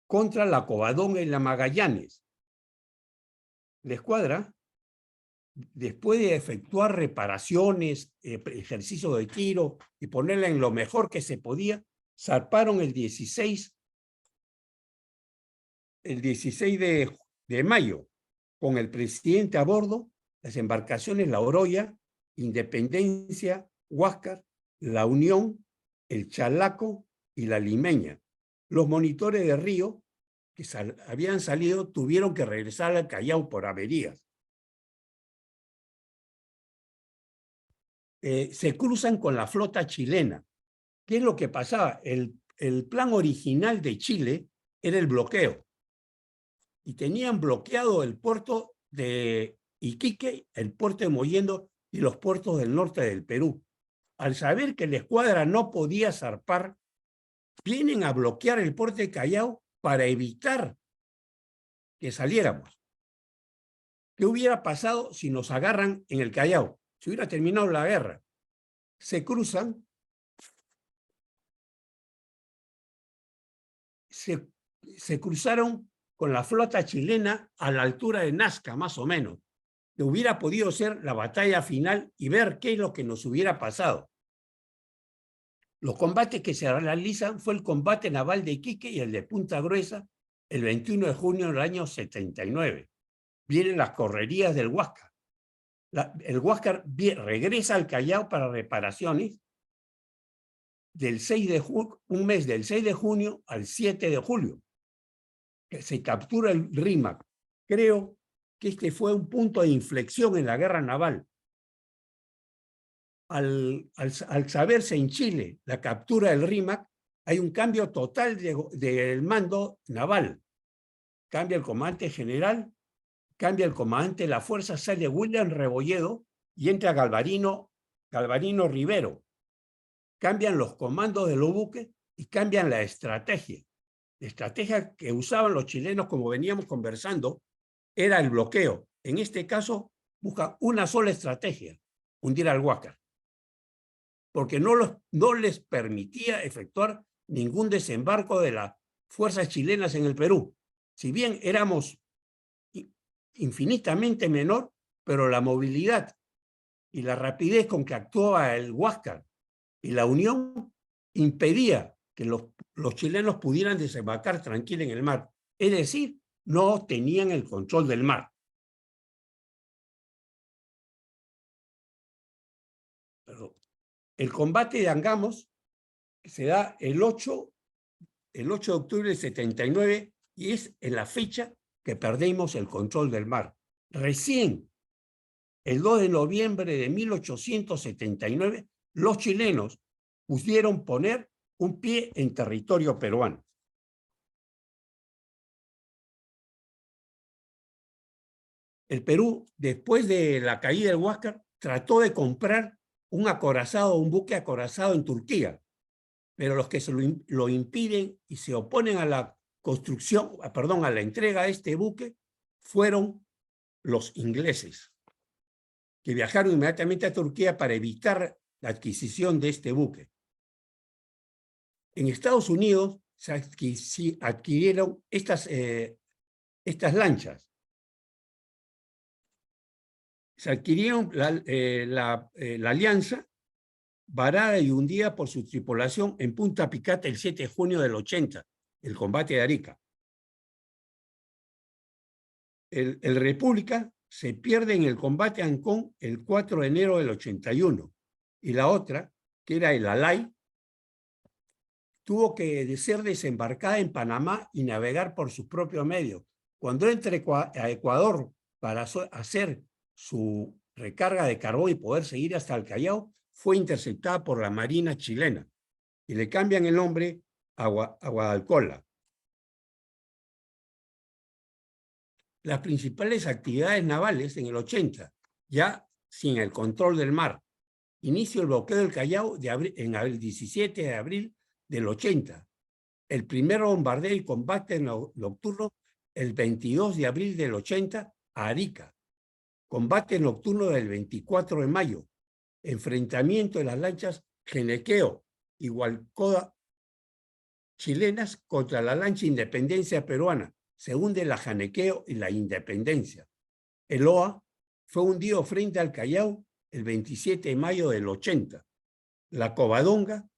contra la Covadonga y la Magallanes. La escuadra, después de efectuar reparaciones, ejercicio de tiro y ponerla en lo mejor que se podía, zarparon el 16 de mayo, con el presidente a bordo, las embarcaciones La Oroya, Independencia, Huáscar, La Unión, el Chalaco y la Limeña. Los monitores de río que habían salido tuvieron que regresar al Callao por averías. Se cruzan con la flota chilena. ¿Qué es lo que pasaba? El plan original de Chile era el bloqueo. Y tenían bloqueado el puerto de Iquique, el puerto de Mollendo y los puertos del norte del Perú. Al saber que la escuadra no podía zarpar, vienen a bloquear el puerto de Callao para evitar que saliéramos. ¿Qué hubiera pasado si nos agarran en el Callao? Si hubiera terminado la guerra. Se cruzan, se cruzaron con la flota chilena a la altura de Nazca, más o menos. Que hubiera podido ser la batalla final y ver qué es lo que nos hubiera pasado. Los combates que se realizan fue el combate naval de Iquique y el de Punta Gruesa el 21 de junio del año 79. Vienen las correrías del Huáscar. El Huáscar regresa al Callao para reparaciones un mes del 6 de junio al 7 de julio. Que se captura el Rímac. Creo que este fue un punto de inflexión en la guerra naval. Al saberse en Chile la captura del Rímac, hay un cambio total del mando naval. Cambia el comandante general, cambia el comandante de la fuerza, sale William Rebolledo y entra Galvarino Galvarino Rivero. Cambian los comandos de los buques y cambian la estrategia. La estrategia que usaban los chilenos, como veníamos conversando, era el bloqueo. En este caso, busca una sola estrategia, hundir al Huáscar, porque no les permitía efectuar ningún desembarco de las fuerzas chilenas en el Perú. Si bien éramos infinitamente menor, pero la movilidad y la rapidez con que actuaba el Huáscar y la Unión impedía que los chilenos pudieran desembarcar tranquilos en el mar. Es decir, no tenían el control del mar. El combate de Angamos se da el 8 de octubre del 79 y es en la fecha que perdimos el control del mar. Recién, el 2 de noviembre de 1879, los chilenos pudieron poner un pie en territorio peruano. El Perú, después de la caída del Huáscar, trató de comprar un buque acorazado en Turquía, pero los que lo impiden y se oponen a la construcción, perdón, a la entrega de este buque, fueron los ingleses, que viajaron inmediatamente a Turquía para evitar la adquisición de este buque. En Estados Unidos se adquirieron estas lanchas. Se adquirieron la Alianza, varada y hundida por su tripulación en Punta Picata el 7 de junio del 80, el combate de Arica. El República se pierde en el combate a Ancón el 4 de enero del 81, y la otra, que era el Alay, tuvo que ser desembarcada en Panamá y navegar por sus propios medios. Cuando entra a Ecuador para hacer su recarga de carbón y poder seguir hasta el Callao, fue interceptada por la Marina chilena y le cambian el nombre a Guadalcola. Las principales actividades navales en el 80, ya sin el control del mar. Inicio el bloqueo del Callao en el 17 de abril del 80. El primer bombardeo y combate nocturno el 22 de abril del 80 a Arica. Combate nocturno del 24 de mayo. Enfrentamiento de las lanchas Genequeo y Hualcoda chilenas contra la lancha Independencia peruana. Se hunde la Janequeo y la Independencia. El OA fue hundido frente al Callao el 27 de mayo del 80. La Covadonga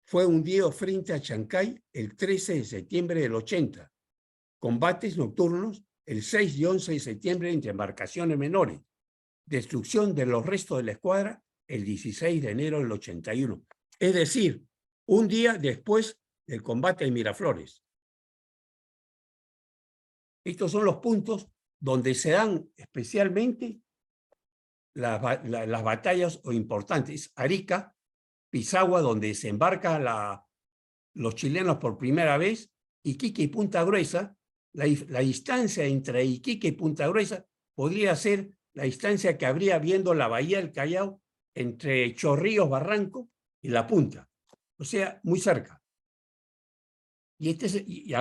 fue hundido frente a Chancay el 13 de septiembre del 80. Combates nocturnos el 6 y 11 de septiembre entre embarcaciones menores. Destrucción de los restos de la escuadra el 16 de enero del 81. Es decir, un día después del combate de Miraflores. Estos son los puntos donde se dan especialmente las batallas importantes. Arica, Pisagua, donde se embarcan los chilenos por primera vez, Iquique y Punta Gruesa. La distancia entre Iquique y Punta Gruesa podría ser la distancia que habría viendo la bahía del Callao entre Chorrillos, Barranco y La Punta. O sea, muy cerca. Y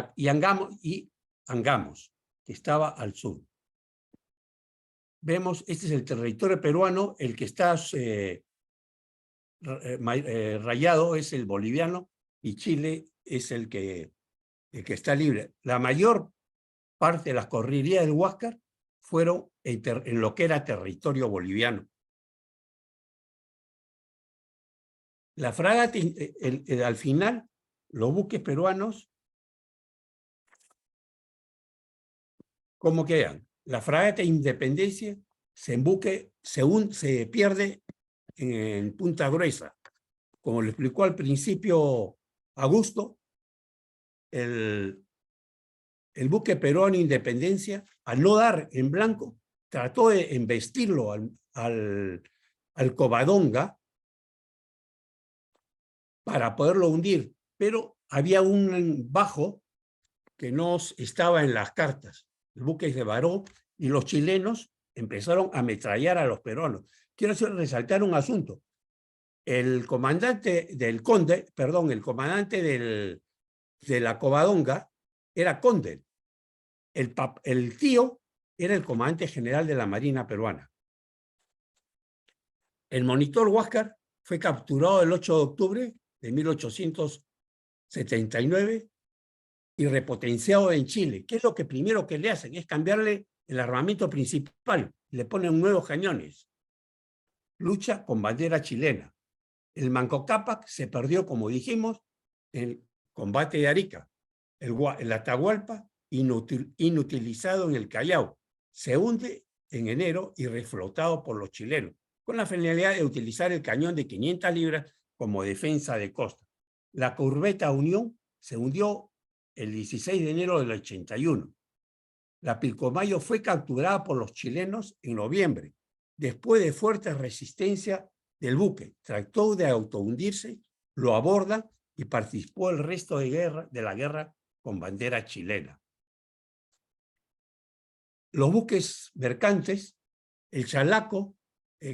Angamos, que estaba al sur. Vemos, este es el territorio peruano, el que está rayado es el boliviano y Chile es el que está libre. La mayor parte de las correrías del Huáscar fueron en lo que era territorio boliviano. La fragata, al final, los buques peruanos, ¿cómo quedan? La fragata Independencia se pierde en Punta Gruesa. Como le explicó al principio Augusto, el buque peruano Independencia, al no dar en blanco, trató de embestirlo al Covadonga para poderlo hundir, pero había un bajo que no estaba en las cartas. El buque se varó y los chilenos empezaron a ametrallar a los peruanos. Quiero resaltar un asunto. el comandante del Conde, perdón, el comandante de la Covadonga era Conde. El tío era el comandante general de la Marina peruana. El monitor Huáscar fue capturado el 8 de octubre de 1879 y repotenciado en Chile. ¿Qué es lo que primero que le hacen? Es cambiarle el armamento principal. Le ponen nuevos cañones. Lucha con bandera chilena. El Manco Cápac se perdió, como dijimos, en el combate de Arica. El Atahualpa, inutilizado en el Callao, se hunde en enero y reflotado por los chilenos, con la finalidad de utilizar el cañón de 500 libras como defensa de costa. La corbeta Unión se hundió el 16 de enero del 81. La Pilcomayo fue capturada por los chilenos en noviembre, después de fuerte resistencia del buque. Trató de autohundirse, lo abordan y participó el resto de la guerra con bandera chilena. Los buques mercantes, el Chalaco,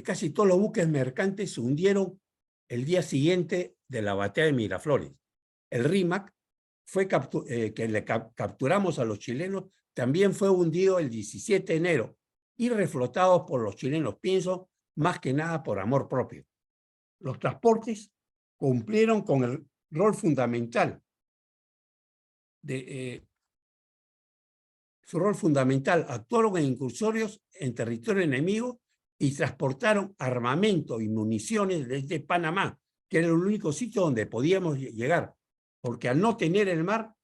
casi todos los buques mercantes se hundieron el día siguiente de la batalla de Miraflores. El Rímac, que le capturamos a los chilenos, también fue hundido el 17 de enero y reflotado por los chilenos, pienso, más que nada por amor propio. Los transportes cumplieron con el rol fundamental su rol fundamental, actuaron en incursorios en territorio enemigo y transportaron armamento y municiones desde Panamá, que era el único sitio donde podíamos llegar, porque al no tener el mar,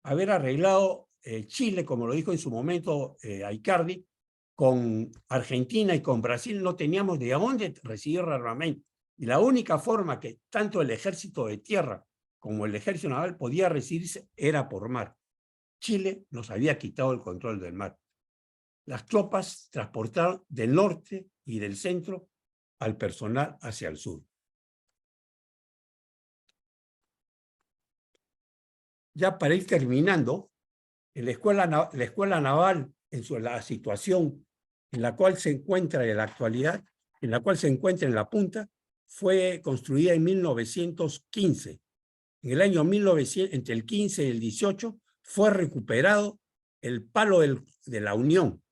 haber arreglado Chile, como lo dijo en su momento Aicardi, con Argentina y con Brasil no teníamos de dónde recibir armamento. Y la única forma que tanto el ejército de tierra como el ejército naval podía recibirse era por mar. Chile nos había quitado el control del mar. Las tropas transportaron del norte y del centro al personal hacia el sur. Ya para ir terminando, la escuela naval, en la situación en la cual se encuentra en la actualidad, en la cual se encuentra en la punta, fue construida en 1915. En el año 1900, entre el 15 y el 18, fue recuperado el palo de la Unión.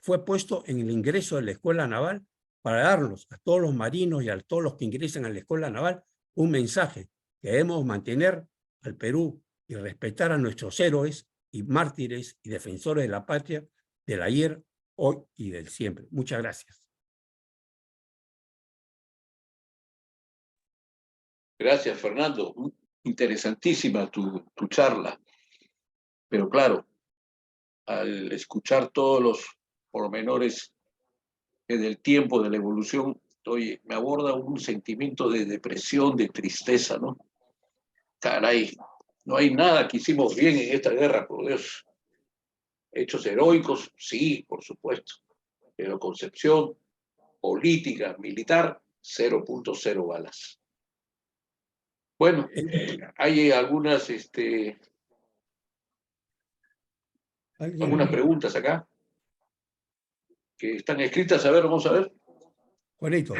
Fue puesto en el ingreso de la Escuela Naval para darnos a todos los marinos y a todos los que ingresan a la Escuela Naval un mensaje que debemos mantener al Perú y respetar a nuestros héroes y mártires y defensores de la patria del ayer, hoy y del siempre. Muchas gracias. Gracias, Fernando. Interesantísima tu charla. Pero claro, al escuchar todos los pormenores del tiempo, de la evolución, me aborda un sentimiento de depresión, de tristeza, ¿no? Caray, no hay nada que hicimos bien en esta guerra, por Dios. Hechos heroicos, sí, por supuesto, pero concepción política, militar, 0.0 balas. Bueno, hay algunas algunas preguntas acá que están escritas. A ver, vamos a ver. Juanito.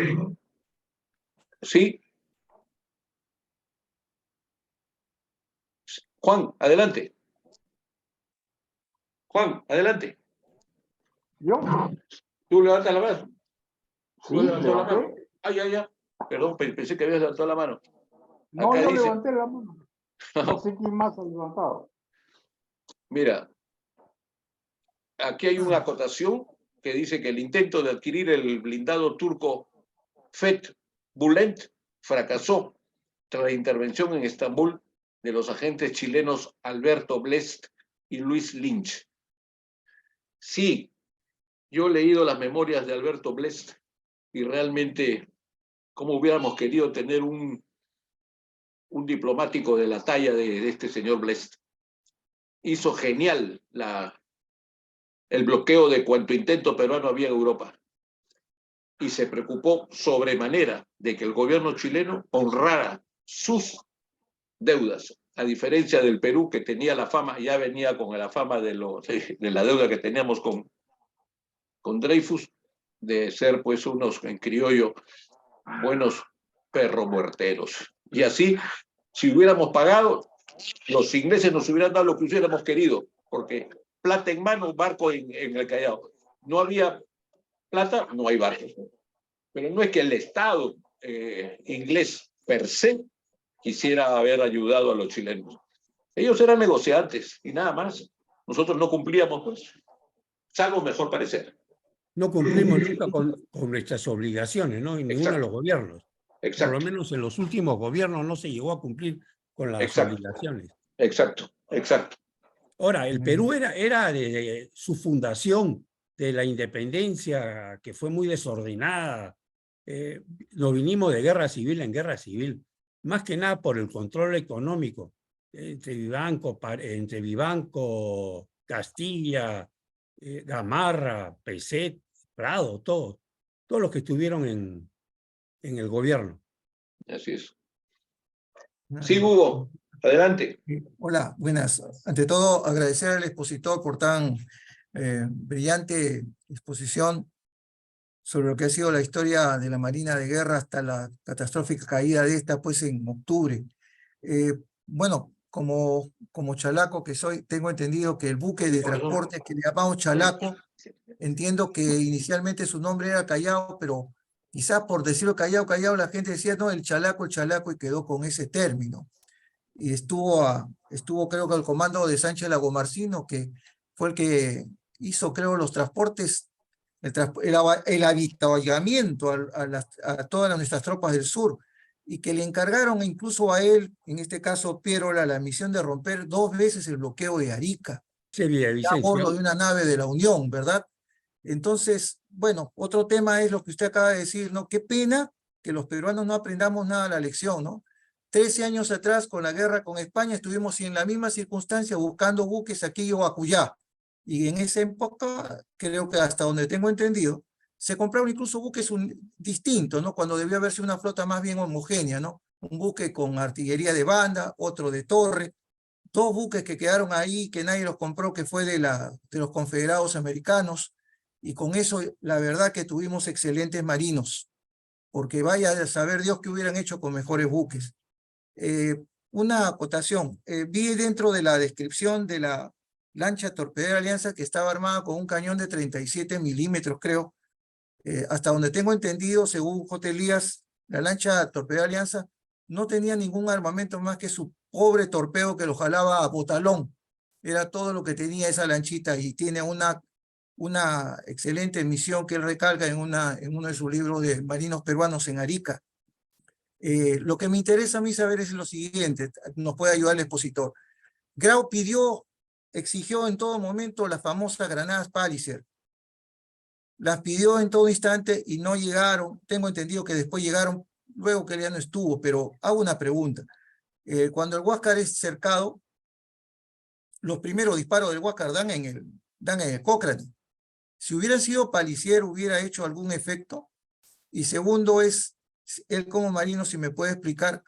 Sí. Juan, adelante. Juan, adelante. ¿Yo? Tú levantas la mano. Sí, levanté. Ya. Perdón, pensé que habías levantado la mano. No, acá yo dice... levanté la mano. No sé quién más ha levantado. Mira, aquí hay una acotación que dice que el intento de adquirir el blindado turco Feth Bulent fracasó tras la intervención en Estambul de los agentes chilenos Alberto Blest y Luis Lynch. Sí, yo he leído las memorias de Alberto Blest y realmente cómo hubiéramos querido tener un diplomático de la talla de este señor Blest. Hizo genial el bloqueo de cuanto intento peruano había en Europa. Y se preocupó sobremanera de que el gobierno chileno honrara sus deudas, a diferencia del Perú, que tenía la fama, ya venía con la fama de la deuda que teníamos con Dreyfus, de ser pues unos, en criollo, buenos perros muerteros. Y así, si hubiéramos pagado, los ingleses nos hubieran dado lo que hubiéramos querido, porque plata en mano, barco en el Callao. No había plata, no hay barcos. Pero no es que el Estado inglés per se quisiera haber ayudado a los chilenos. Ellos eran negociantes y nada más. Nosotros no cumplíamos, pues, salvo mejor parecer. No cumplimos nunca con nuestras obligaciones, ¿no? En ninguno de los gobiernos. Exacto. Por lo menos en los últimos gobiernos no se llegó a cumplir con las obligaciones. Exacto. Ahora, el Perú era de su fundación, de la independencia, que fue muy desordenada. Nos vinimos de guerra civil en guerra civil, más que nada por el control económico entre Vivanco, Castilla, Gamarra, Peset, Prado, todos los que estuvieron en el gobierno. Así es. Sí, Hugo, adelante. Hola, buenas. Ante todo, agradecer al expositor por tan brillante exposición sobre lo que ha sido la historia de la Marina de Guerra hasta la catastrófica caída de esta, pues, en octubre. Bueno, como chalaco que soy, tengo entendido que el buque de transporte que le llamamos Chalaco, entiendo que inicialmente su nombre era Callao, pero quizás por decirlo Callao, la gente decía, no, el Chalaco, y quedó con ese término. Y estuvo creo que al comando de Sánchez Lagomarsino, que fue el que hizo, creo, los transportes, el avituallamiento a todas nuestras tropas del sur, y que le encargaron incluso a él, en este caso Pierola, la misión de romper 2 veces el bloqueo de Arica, a bordo de una nave de la Unión, ¿verdad? Entonces, bueno, otro tema es lo que usted acaba de decir, ¿no? Qué pena que los peruanos no aprendamos nada de la lección, ¿no? 13 años atrás, con la guerra con España, estuvimos en la misma circunstancia buscando buques aquí o acullá. Y en esa época, creo que hasta donde tengo entendido, se compraron incluso buques distintos, ¿no? Cuando debió haberse una flota más bien homogénea, ¿no? Un buque con artillería de banda, otro de torre, 2 buques que quedaron ahí, que nadie los compró, que fue de los confederados americanos, y con eso, la verdad que tuvimos excelentes marinos, porque vaya a saber Dios qué hubieran hecho con mejores buques. Una acotación, vi dentro de la descripción de la lancha torpedera Alianza que estaba armada con un cañón de 37 milímetros, creo. Hasta donde tengo entendido, según J. Elías, la lancha torpedera Alianza no tenía ningún armamento más que su pobre torpedo que lo jalaba a botalón. Era todo lo que tenía esa lanchita, y tiene una excelente misión que él recalca en uno de sus libros de marinos peruanos en Arica. Lo que me interesa a mí saber es lo siguiente, nos puede ayudar el expositor. Grau exigió en todo momento las famosas granadas Palliser. Las pidió en todo instante y no llegaron. Tengo entendido que después llegaron, luego que él ya no estuvo, pero hago una pregunta. Cuando el Huáscar es cercado, los primeros disparos del Huáscar dan en el Cochrane. Si hubiera sido Palliser, ¿hubiera hecho algún efecto? Y segundo es, él como marino, si me puede explicar,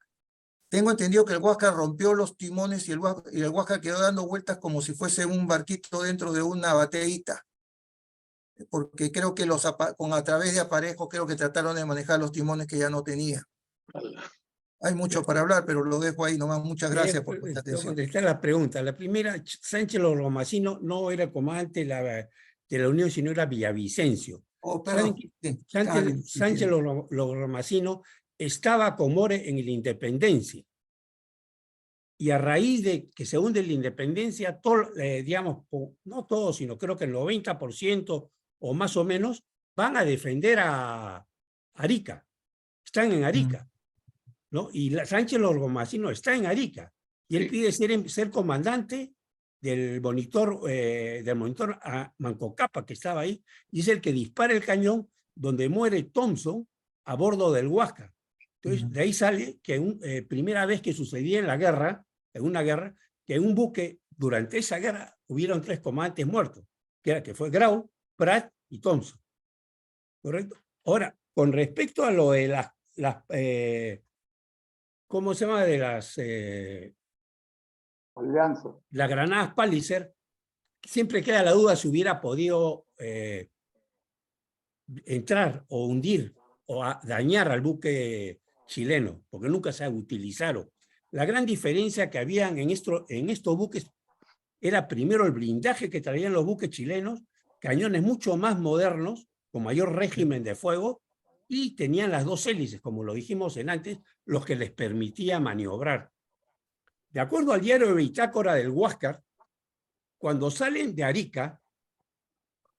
tengo entendido que el Huáscar rompió los timones y el Huáscar quedó dando vueltas como si fuese un barquito dentro de una bateíta, porque creo que a través de aparejos creo que trataron de manejar los timones que ya no tenía. Hay mucho para hablar, pero lo dejo ahí nomás. Muchas gracias por la atención. Está la pregunta. La primera, Sánchez Lagomarsino no era comandante de la Unión, sino era Villavicencio. Perdón. Sánchez Lagomarsino estaba con More en la Independencia. Y a raíz de que se hunde la Independencia, digamos, no todos, sino creo que el 90% o más o menos, van a defender a Arica. Están en Arica, ¿no? Y Sánchez Lagomarsino está en Arica. Y él pide ser comandante del monitor a Mancocapa, que estaba ahí, y es el que dispara el cañón donde muere Thompson a bordo del Huáscar. Entonces, de ahí sale que primera vez que sucedía en una guerra, que en un buque, durante esa guerra, hubieron 3 comandantes muertos, que fue Grau, Pratt y Thompson. ¿Correcto? Ahora, con respecto a lo de ¿cómo se llama? De las granadas Palliser, siempre queda la duda si hubiera podido entrar o hundir o dañar al buque chilenos, porque nunca se utilizaron. La gran diferencia que habían en estos buques era primero el blindaje que traían los buques chilenos, cañones mucho más modernos, con mayor régimen de fuego, y tenían las dos hélices, como lo dijimos en antes, los que les permitía maniobrar. De acuerdo al diario de bitácora del Huáscar, cuando salen de Arica,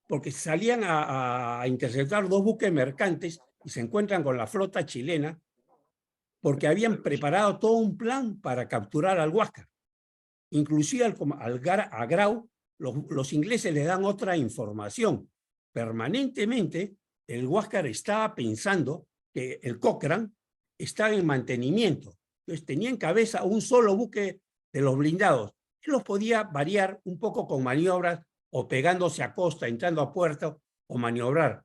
porque salían a interceptar dos buques mercantes y se encuentran con la flota chilena, porque habían preparado todo un plan para capturar al Huáscar. Inclusive a Grau, los ingleses le dan otra información. Permanentemente, el Huáscar estaba pensando que el Cochrane estaba en mantenimiento. Entonces tenía en cabeza un solo buque de los blindados. Él los podía variar un poco con maniobras o pegándose a costa, entrando a puerto o maniobrar.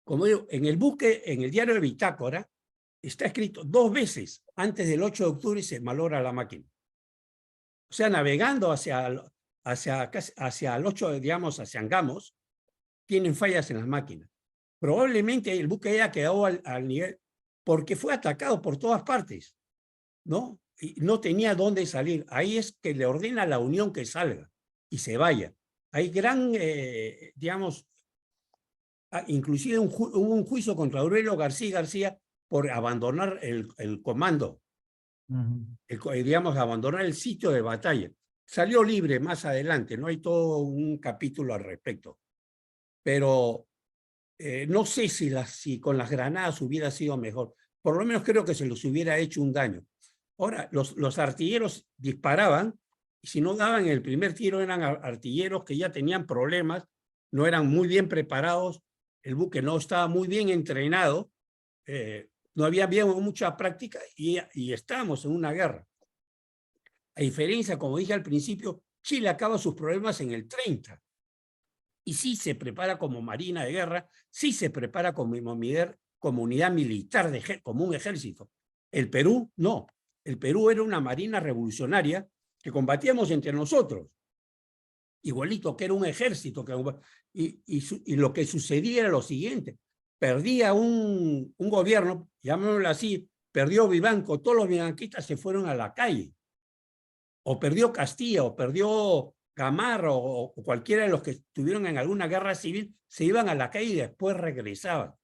Como digo, en el buque, en el diario de bitácora, está escrito 2 veces antes del 8 de octubre se malogra la máquina. O sea, navegando hacia el 8, digamos, hacia Angamos, tienen fallas en las máquinas. Probablemente el buque haya quedado al nivel, porque fue atacado por todas partes, ¿no? Y no tenía dónde salir. Ahí es que le ordena a la Unión que salga y se vaya. Hay gran, digamos, inclusive hubo un juicio contra Aurelio García por abandonar el comando, digamos, abandonar el sitio de batalla. Salió libre más adelante, no hay todo un capítulo al respecto. Pero no sé si con las granadas hubiera sido mejor. Por lo menos creo que se los hubiera hecho un daño. Ahora, los artilleros disparaban y si no daban el primer tiro eran artilleros que ya tenían problemas, no eran muy bien preparados, el buque no estaba muy bien entrenado, no había mucha práctica y estábamos en una guerra. A diferencia, como dije al principio, Chile acaba sus problemas en el 30. Y sí se prepara como marina de guerra, sí se prepara como unidad militar, como un ejército. El Perú, no. El Perú era una marina revolucionaria que combatíamos entre nosotros. Igualito que era un ejército. Y lo que sucedía era lo siguiente. Perdía un gobierno, llamémoslo así, perdió Vivanco, todos los vivanquistas se fueron a la calle. O perdió Castilla, o perdió Gamarra, o cualquiera de los que estuvieron en alguna guerra civil, se iban a la calle y después regresaban.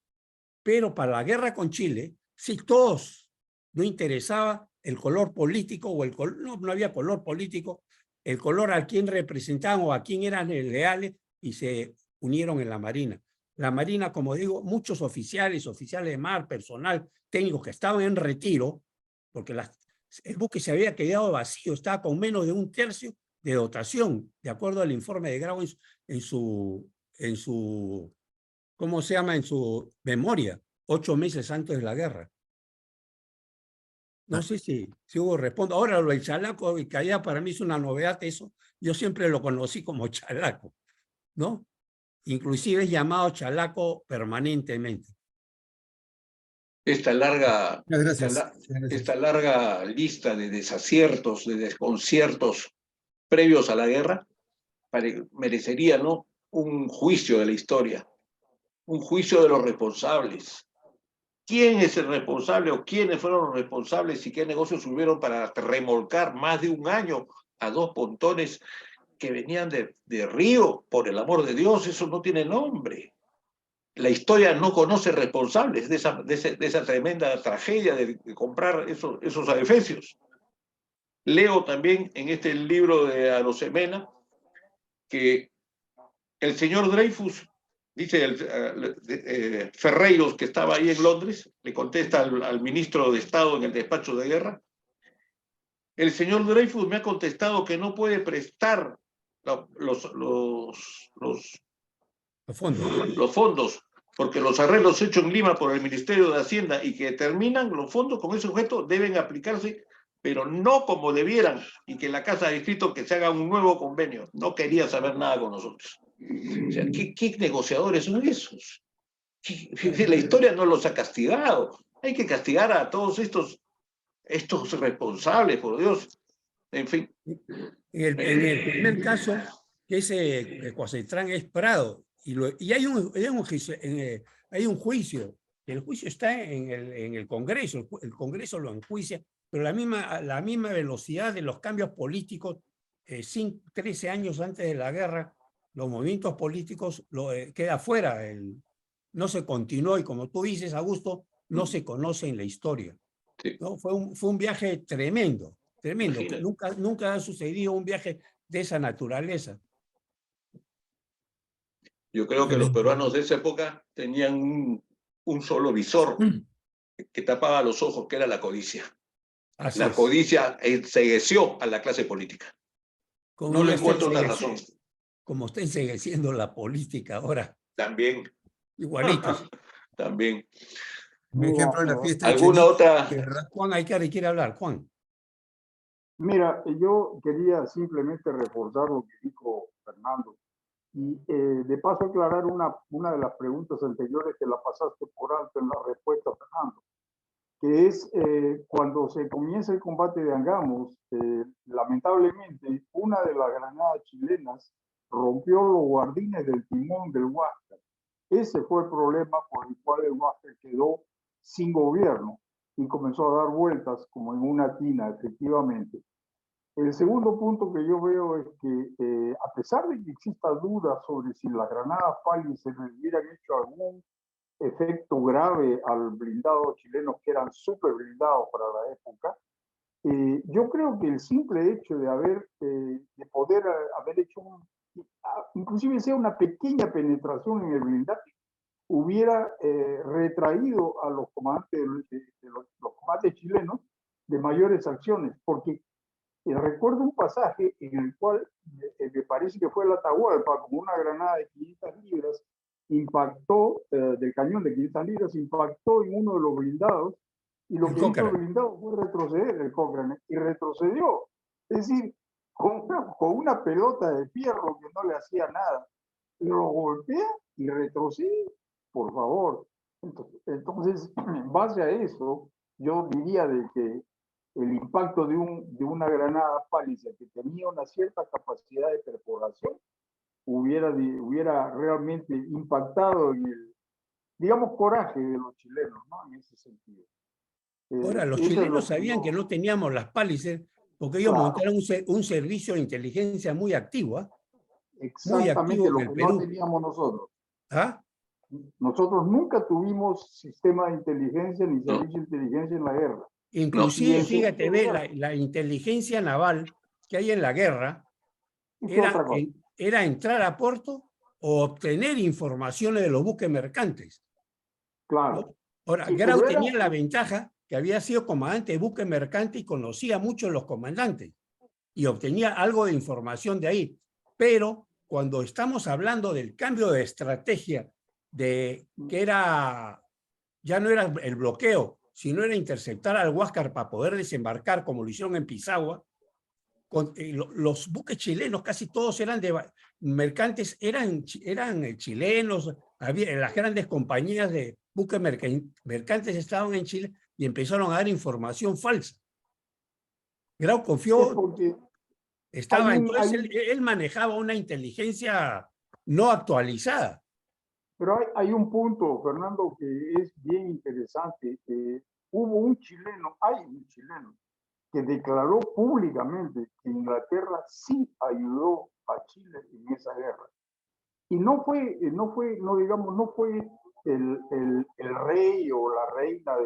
Pero para la guerra con Chile, si todos no interesaba el color político, o no había color político, el color a quién representaban o a quién eran leales, y se unieron en la Marina. La Marina, como digo, muchos oficiales de mar, personal, técnicos que estaban en retiro, porque el buque se había quedado vacío, estaba con menos de 1/3 de dotación, de acuerdo al informe de Grau en su ¿cómo se llama? En su memoria, 8 meses antes de la guerra. No sé si hubo respondo. Ahora lo del chalaco y caída para mí es una novedad eso. Yo siempre lo conocí como chalaco, ¿no? Inclusive es llamado chalaco permanentemente. Esta larga, Gracias. esta larga lista de desaciertos, de desconciertos previos a la guerra, merecería, ¿no?, un juicio de la historia, un juicio de los responsables. ¿Quién es el responsable o quiénes fueron los responsables y qué negocios hubieron para remolcar más de un año a 2 pontones que venían de Río? Por el amor de Dios, eso no tiene nombre. La historia no conoce responsables de esa tremenda tragedia de comprar esos adefesios. Leo también en este libro de Arosemena que el señor Dreyfus, dice Ferreiros, que estaba ahí en Londres, le contesta al ministro de Estado en el despacho de guerra: el señor Dreyfus me ha contestado que no puede prestar los fondos, porque los arreglos hechos en Lima por el Ministerio de Hacienda y que terminan los fondos con ese objeto deben aplicarse, pero no como debieran, y que la Casa de Distrito que se haga un nuevo convenio. No quería saber nada con nosotros. O sea, ¿qué negociadores son esos? La historia no los ha castigado. Hay que castigar a todos estos responsables, por Dios. En fin. En el primer caso, que ese Cosetrán es Prado, y hay un juicio El juicio está en el Congreso, el Congreso lo enjuicia, pero la misma velocidad de los cambios políticos, 13 años antes de la guerra, los movimientos políticos queda fuera, no se continuó y como tú dices, Augusto, no se conoce en la historia. Sí. ¿No? Fue un viaje tremendo, tremendo. Nunca ha sucedido un viaje de esa naturaleza. Yo creo que los peruanos de esa época tenían un solo visor que tapaba los ojos, que era la codicia. Así La es. codicia encegueció a la clase política. Como No le está encuentro otra razón. Como está encegueciendo la política ahora. También. Igualitos. También. Un ejemplo de la fiesta de ¿Alguna Chenique, otra? ¿verdad? Juan Aicari quiere hablar. Juan. Mira, yo quería simplemente reforzar lo que dijo Fernando y de paso aclarar una de las preguntas anteriores que la pasaste por alto en la respuesta, Fernando, que es cuando se comienza el combate de Angamos, lamentablemente una de las granadas chilenas rompió los guardines del timón del Huáscar. Ese fue el problema por el cual el Huáscar quedó sin gobierno y comenzó a dar vueltas como en una tina, efectivamente. El segundo punto que yo veo es que a pesar de que exista duda sobre si las granadas Palliser hubieran hecho algún efecto grave al blindado chileno, que eran súper blindados para la época, yo creo que el simple hecho de poder haber hecho inclusive sea una pequeña penetración en el blindaje, hubiera retraído a los comandantes, los comandantes chilenos de mayores acciones, porque recuerdo un pasaje en el cual me parece que fue el Atahualpa, con una granada de 500 libras, impactó, del cañón de 500 libras, impactó en uno de los blindados, y lo que hizo el blindado fue retroceder el Cochrane, y retrocedió. Es decir, con una pelota de fierro que no le hacía nada, lo golpea y retrocede, por favor. Entonces, en base a eso, yo diría de que el impacto de una granada Palliser que tenía una cierta capacidad de perforación hubiera realmente impactado en el, digamos, coraje de los chilenos, ¿no? En ese sentido. Ahora, los chilenos sabían que no teníamos las Palliser porque ellos montaron un servicio de inteligencia muy activo, ¿eh? Muy activo en el Perú. No teníamos nosotros. ¿Ah? Nosotros nunca tuvimos sistema de inteligencia ni servicio de inteligencia en la guerra. Inclusive, no. Fíjate, ve la inteligencia naval que hay en la guerra era entrar a puerto o obtener informaciones de los buques mercantes. Claro. ¿No? Ahora, sí, Grau tenía la ventaja que había sido comandante de buque mercante y conocía mucho a los comandantes y obtenía algo de información de ahí. Pero cuando estamos hablando del cambio de estrategia, de que ya no era el bloqueo, sino era interceptar al Huáscar para poder desembarcar, como lo hicieron en Pisagua, los buques chilenos, casi todos eran mercantes, eran chilenos, las grandes compañías de buques mercantes estaban en Chile y empezaron a dar información falsa. Grau confió, entonces él manejaba una inteligencia no actualizada. Pero hay un punto, Fernando, que es bien interesante. Hubo un chileno, hay un chileno, que declaró públicamente que Inglaterra sí ayudó a Chile en esa guerra. Y no fue el rey o la reina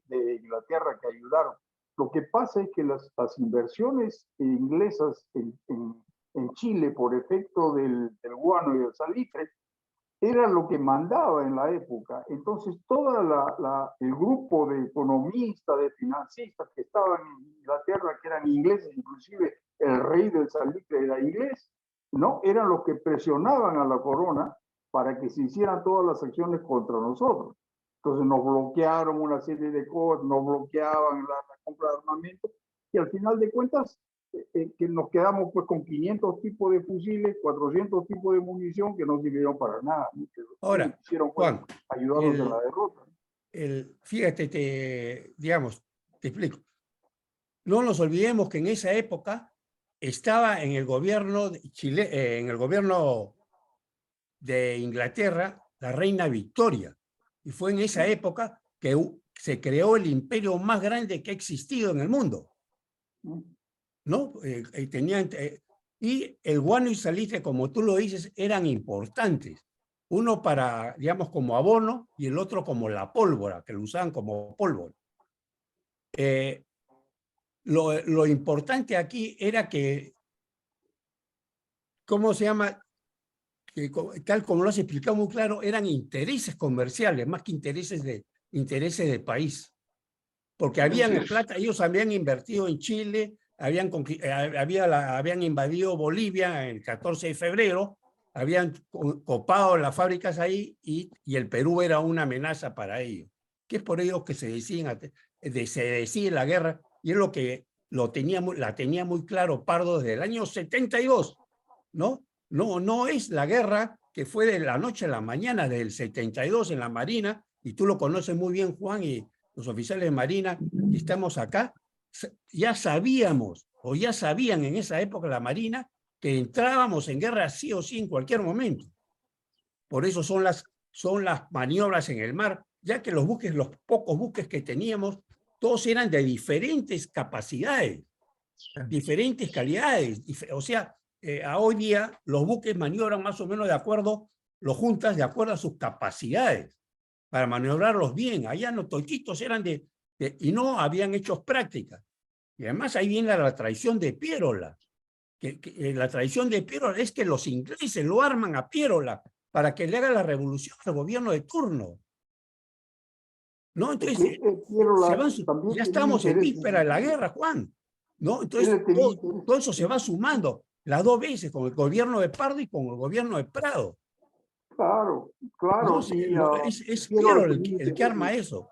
de Inglaterra que ayudaron. Lo que pasa es que las inversiones inglesas en Chile por efecto del guano y del salitre era lo que mandaba en la época. Entonces, todo el grupo de economistas, de financistas que estaban en Inglaterra, que eran ingleses, inclusive el rey del salitre era inglés, ¿no? Eran los que presionaban a la corona para que se hicieran todas las acciones contra nosotros. Entonces, nos bloquearon una serie de cosas, nos bloqueaban la compra de armamento, y al final de cuentas, que nos quedamos pues con 500 tipos de fusiles, 400 tipos de munición que no sirvieron para nada. Ahora, hicieron Juan, ayudarnos en la derrota. Fíjate, te explico. No nos olvidemos que en esa época estaba en el gobierno de Chile, en el gobierno de Inglaterra, la reina Victoria. Y fue en esa época que se creó el imperio más grande que ha existido en el mundo, ¿no? Y el guano y salitre, como tú lo dices, eran importantes. Uno para, digamos, como abono y el otro como la pólvora, que lo usaban como pólvora. Lo importante aquí era que, ¿cómo se llama? Que, tal como lo has explicado muy claro, eran intereses comerciales, más que intereses de país. Porque ellos habían invertido en Chile, habían invadido Bolivia el 14 de febrero, habían copado las fábricas ahí y el Perú era una amenaza para ellos. Que es por ello que se decide la guerra, y es lo que la tenía muy claro Pardo desde el año 72, ¿no? No es la guerra que fue de la noche a la mañana del 72 en la Marina, y tú lo conoces muy bien, Juan, y los oficiales de Marina que estamos acá, ya sabíamos, o ya sabían en esa época la Marina, que entrábamos en guerra sí o sí en cualquier momento. Por eso son las maniobras en el mar, ya que los pocos buques que teníamos, todos eran de diferentes capacidades, diferentes calidades. O sea, a hoy día los buques maniobran más o menos de acuerdo, los juntas de acuerdo a sus capacidades, para maniobrarlos bien. Allá los toquitos eran y no habían hecho prácticas. Y además ahí viene la traición de Pierola. La traición de Pierola es que los ingleses lo arman a Pierola para que le haga la revolución al gobierno de turno. ¿No? Entonces, ya estamos en víspera de la guerra, Juan. ¿No? Entonces, todo eso se va sumando las dos veces, con el gobierno de Pardo y con el gobierno de Prado. Claro. No, es Pierola el que arma eso.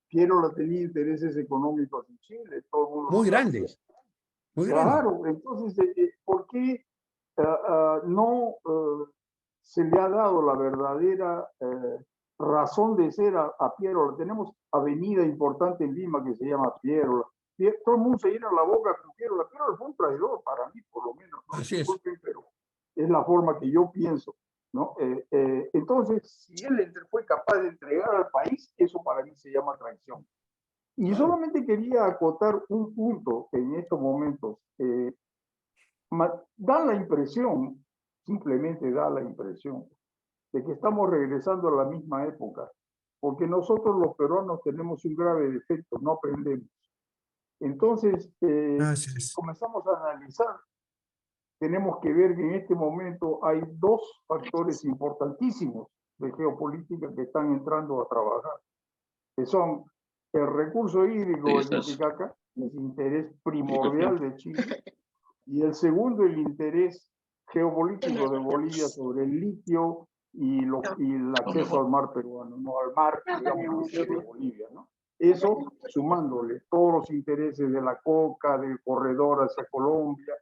Pierola tenía intereses económicos en Chile. Todo el mundo muy grandes. Muy claro, grandes. Entonces, ¿por qué no se le ha dado la verdadera razón de ser a Pierola? Tenemos avenida importante en Lima que se llama Pierola. Todo el mundo se llena la boca con Pierola. Pierola fue un traidor para mí, por lo menos. ¿No? Así es. Pero es la forma que yo pienso, ¿no? Entonces, si él fue capaz de entregar al país, eso para mí se llama traición. Y solamente quería acotar un punto en estos momentos. Da la impresión, simplemente da la impresión, de que estamos regresando a la misma época, porque nosotros los peruanos tenemos un grave defecto, no aprendemos. Entonces, si comenzamos a analizar, tenemos que ver que en este momento hay dos factores importantísimos de geopolítica que están entrando a trabajar, que son el recurso hídrico del Titicaca, el interés primordial de Chile, y el segundo, el interés geopolítico de Bolivia sobre el litio y el acceso al mar peruano, no al mar, digamos, de Bolivia, ¿no? Eso sumándole todos los intereses de la coca, del corredor hacia Colombia,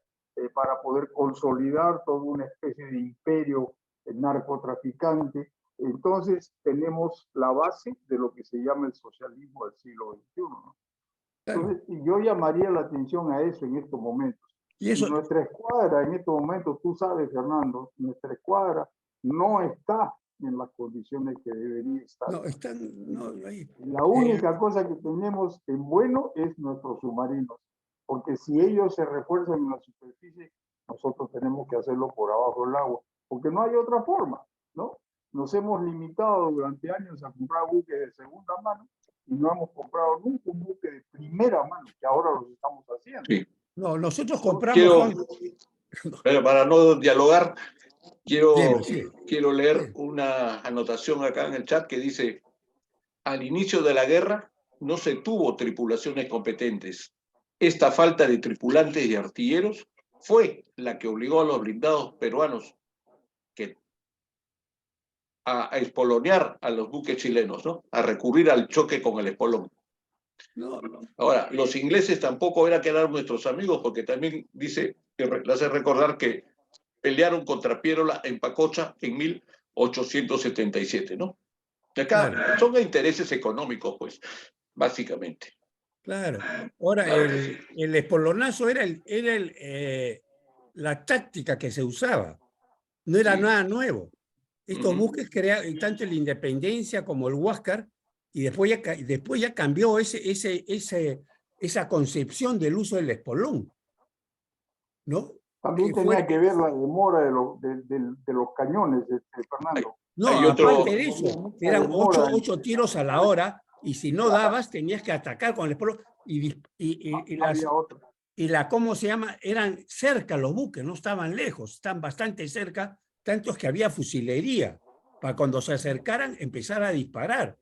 para poder consolidar toda una especie de imperio narcotraficante. Entonces tenemos la base de lo que se llama el socialismo del siglo XXI, ¿no? Entonces, yo llamaría la atención a eso en estos momentos. Y nuestra escuadra en estos momentos, tú sabes, Fernando, nuestra escuadra no está en las condiciones que debería estar. La única cosa que tenemos en bueno es nuestros submarinos, porque si ellos se refuerzan en la superficie, nosotros tenemos que hacerlo por abajo del agua, porque no hay otra forma, ¿no? Nos hemos limitado durante años a comprar buques de segunda mano y no hemos comprado nunca un buque de primera mano, que ahora lo estamos haciendo. Sí. No, nosotros compramos... Pero para no dialogar, quiero leer una anotación acá en el chat que dice: al inicio de la guerra no se tuvo tripulaciones competentes. Esta falta de tripulantes y artilleros fue la que obligó a los blindados peruanos a espolonear a los buques chilenos, ¿no? A recurrir al choque con el espolón. Ahora, los ingleses tampoco era que eran nuestros amigos, porque también dice, que le hace recordar que pelearon contra Pierola en Pacocha en 1877, ¿no? Y acá son intereses económicos, pues, básicamente. Claro. Ahora, el espolonazo era la táctica que se usaba. No era nada nuevo. Estos buques crearon tanto el Independencia como el Huáscar, y después ya cambió esa concepción del uso del espolón, ¿no? También tenía que ver la demora de los cañones, Fernando. No, Hay otro- aparte de eso, eran ocho tiros a la hora, y si no dabas, tenías que atacar con el espolón, ¿cómo se llama? Eran cerca los buques, no estaban lejos, están bastante cerca, tantos que había fusilería, para cuando se acercaran empezar a disparar.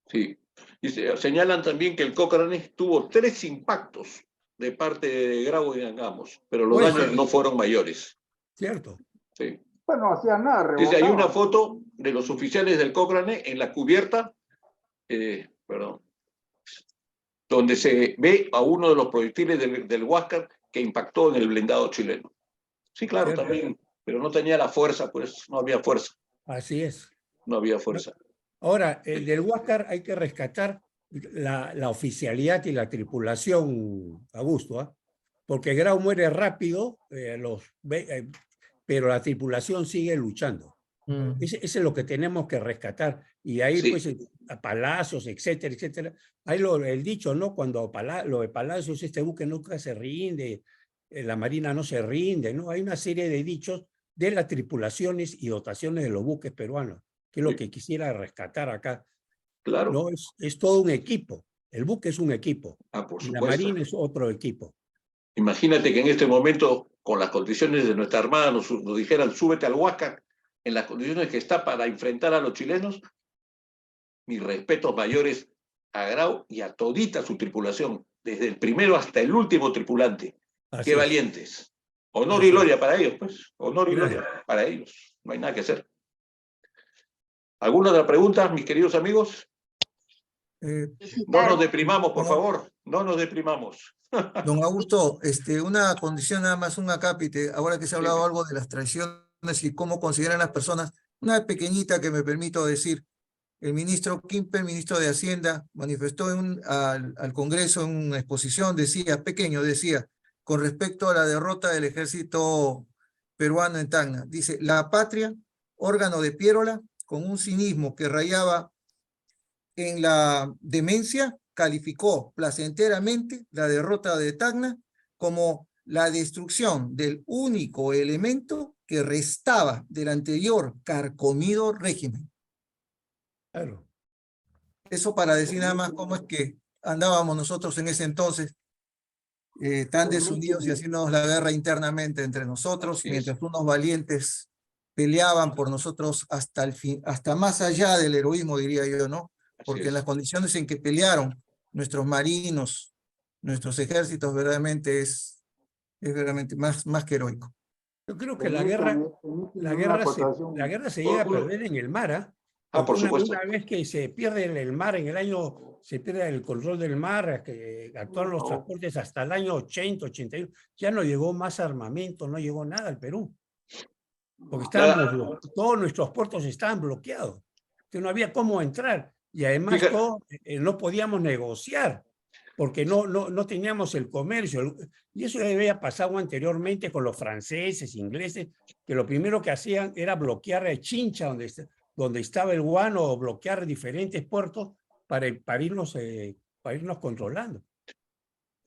Sí. Y señalan también que el Cochrane tuvo 3 impactos de parte de Grau y Angamos, pero los daños no fueron mayores. Cierto. Sí. Bueno, no hacía nada. Dice, hay una foto de los oficiales del Cochrane en la cubierta, donde se ve a uno de los proyectiles del Huáscar que impactó en el blindado chileno. Sí, claro, Cierto. también, pero no tenía la fuerza, pues no había fuerza. Así es. No había fuerza. Ahora, el del Huáscar hay que rescatar la oficialidad y la tripulación, Augusto, ¿eh? Porque Grau muere rápido, pero la tripulación sigue luchando. Ese es lo que tenemos que rescatar. Y ahí, pues, a Palacios, etcétera, etcétera. Hay el dicho, ¿no? Cuando lo de Palacios, este buque nunca se rinde, la Marina no se rinde, ¿no? Hay una serie de dichos de las tripulaciones y dotaciones de los buques peruanos, que es lo que quisiera rescatar acá. Claro. No, es todo un equipo. El buque es un equipo. Por y supuesto. la Marina es otro equipo. Imagínate que en este momento, con las condiciones de nuestra Armada, nos dijeran, súbete al Huáscar, en las condiciones que está para enfrentar a los chilenos, mis respetos mayores a Grau y a todita su tripulación, desde el primero hasta el último tripulante. Qué valientes. Honor y gloria para ellos, pues. Honor y gloria para ellos. No hay nada que hacer. ¿Alguna otra pregunta, mis queridos amigos? No nos deprimamos, por favor. No nos deprimamos. Don Augusto, una condición nada más, un acápite, ahora que se ha hablado algo de las traiciones y cómo consideran las personas, una pequeñita que me permito decir. El ministro Quimper, ministro de Hacienda, manifestó al Congreso en una exposición, decía, con respecto a la derrota del ejército peruano en Tacna, dice, la patria, órgano de Piérola, con un cinismo que rayaba en la demencia, calificó placenteramente la derrota de Tacna como la destrucción del único elemento que restaba del anterior carcomido régimen. Claro. Eso para decir nada más cómo es que andábamos nosotros en ese entonces, tan desunidos y haciéndonos la guerra internamente entre nosotros, mientras unos valientes peleaban por nosotros hasta el fin, hasta más allá del heroísmo, diría yo, ¿no? Porque en las condiciones en que pelearon nuestros marinos, nuestros ejércitos, verdaderamente es verdaderamente más que heroico. Yo creo que la guerra se llega a perder en el mar, ¿ah? Por supuesto. Una vez que se pierde el mar, se pierde el control del mar, que actuaron los transportes hasta el año 80, 81, ya no llegó más armamento, no llegó nada al Perú. Porque todos nuestros puertos estaban bloqueados. Entonces no había cómo entrar. Y además no podíamos negociar, porque no teníamos el comercio. Y eso ya había pasado anteriormente con los franceses, ingleses, que lo primero que hacían era bloquear el Chincha, donde estaba el guano, o bloquear diferentes puertos para irnos controlando.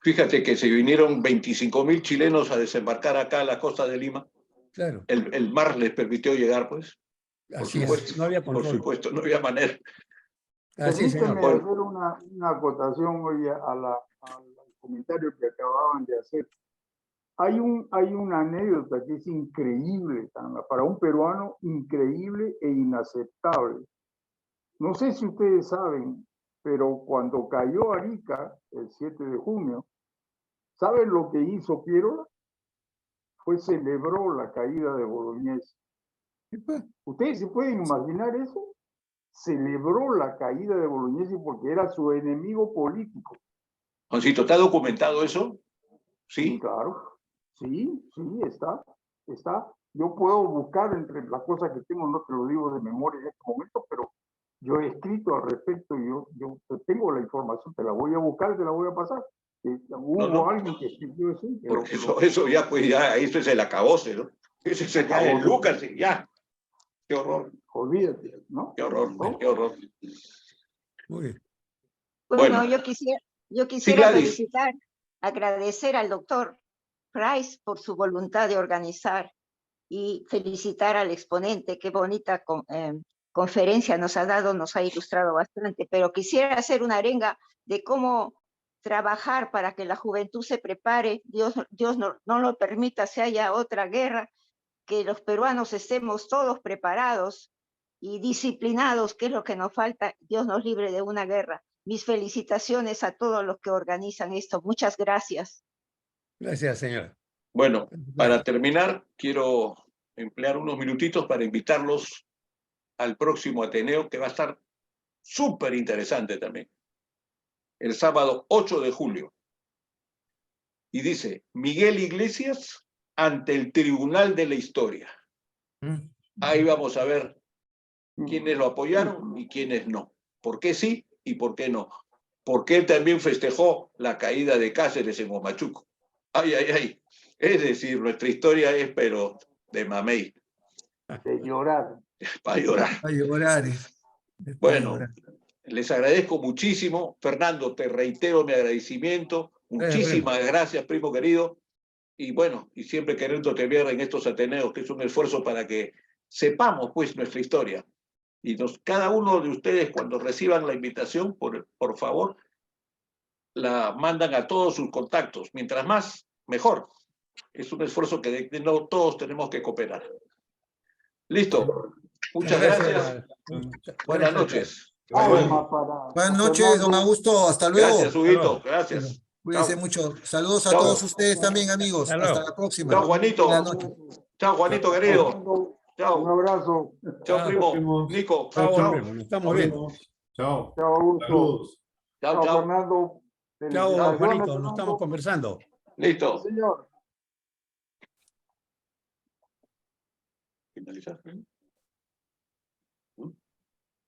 Fíjate que se vinieron 25.000 chilenos a desembarcar acá a la costa de Lima. Claro. El mar les permitió llegar, pues. Así es, no había control. Por supuesto, no había manera. Así es, Permíteme hacer una acotación hoy al comentario que acababan de hacer. Hay una anécdota que es increíble, para un peruano, increíble e inaceptable. No sé si ustedes saben, pero cuando cayó Arica, el 7 de junio, ¿saben lo que hizo Piérola? Celebró la caída de Bolognesi. ¿Ustedes se pueden imaginar eso? Celebró la caída de Bolognesi porque era su enemigo político. Juancito, ¿está documentado eso? Sí. Claro. Sí, está. Yo puedo buscar entre las cosas que tengo, no te lo digo de memoria en este momento, pero yo he escrito al respecto, yo tengo la información, te la voy a buscar, te la voy a pasar. Hubo alguien que escribió eso. Porque eso ya, pues ya, eso es el acabose, ¿no? Ese es el Lucas, ya. Qué horror, Olvídate, ¿no? qué horror, qué horror. Muy bien. Bueno, Bueno. yo Sí, quisiera Gladys. agradecer al doctor Price por su voluntad de organizar y felicitar al exponente. Qué bonita conferencia nos ha dado, nos ha ilustrado bastante, pero quisiera hacer una arenga de cómo trabajar para que la juventud se prepare. Dios no lo permita, si haya otra guerra, que los peruanos estemos todos preparados y disciplinados, que es lo que nos falta. Dios nos libre de una guerra. Mis felicitaciones a todos los que organizan esto. Muchas gracias. Gracias, señora. Bueno, para terminar, quiero emplear unos minutitos para invitarlos al próximo Ateneo, que va a estar súper interesante también. El sábado 8 de julio. Y dice, Miguel Iglesias ante el Tribunal de la Historia. Ahí vamos a ver quiénes lo apoyaron y quiénes no. ¿Por qué sí y por qué no? Porque él también festejó la caída de Cáceres en Huamachuco. Ay, ay, ay. Es decir, nuestra historia es, pero de mamey. De llorar. Para llorar. A llorar. Bueno, les agradezco muchísimo. Fernando, te reitero mi agradecimiento. Muchísimas gracias, primo querido. Y bueno, y siempre queriéndote ver en estos Ateneos, que es un esfuerzo para que sepamos pues nuestra historia. Y cada uno de ustedes, cuando reciban la invitación, por favor, la mandan a todos sus contactos. Mientras más, mejor. Es un esfuerzo que no todos tenemos que cooperar. Listo. Muchas gracias. Buenas noches. Buenas noches, don Augusto. Hasta luego. Gracias, Huguito. Gracias. Cuídense Chao. mucho. Saludos a Chao. todos ustedes también, amigos. Hasta la próxima. Chao, Juanito. Buenas noches. Chao, Juanito, querido. Chao. Un abrazo. Chao, primo. Nico. Chao, Chao. primo. Nos estamos viendo. Chao. Chao, Augusto. Saludos. Chao, chao. Fernando. Chao, Juanito. Fernando. Nos estamos conversando. Listo. Señor. Finalizar.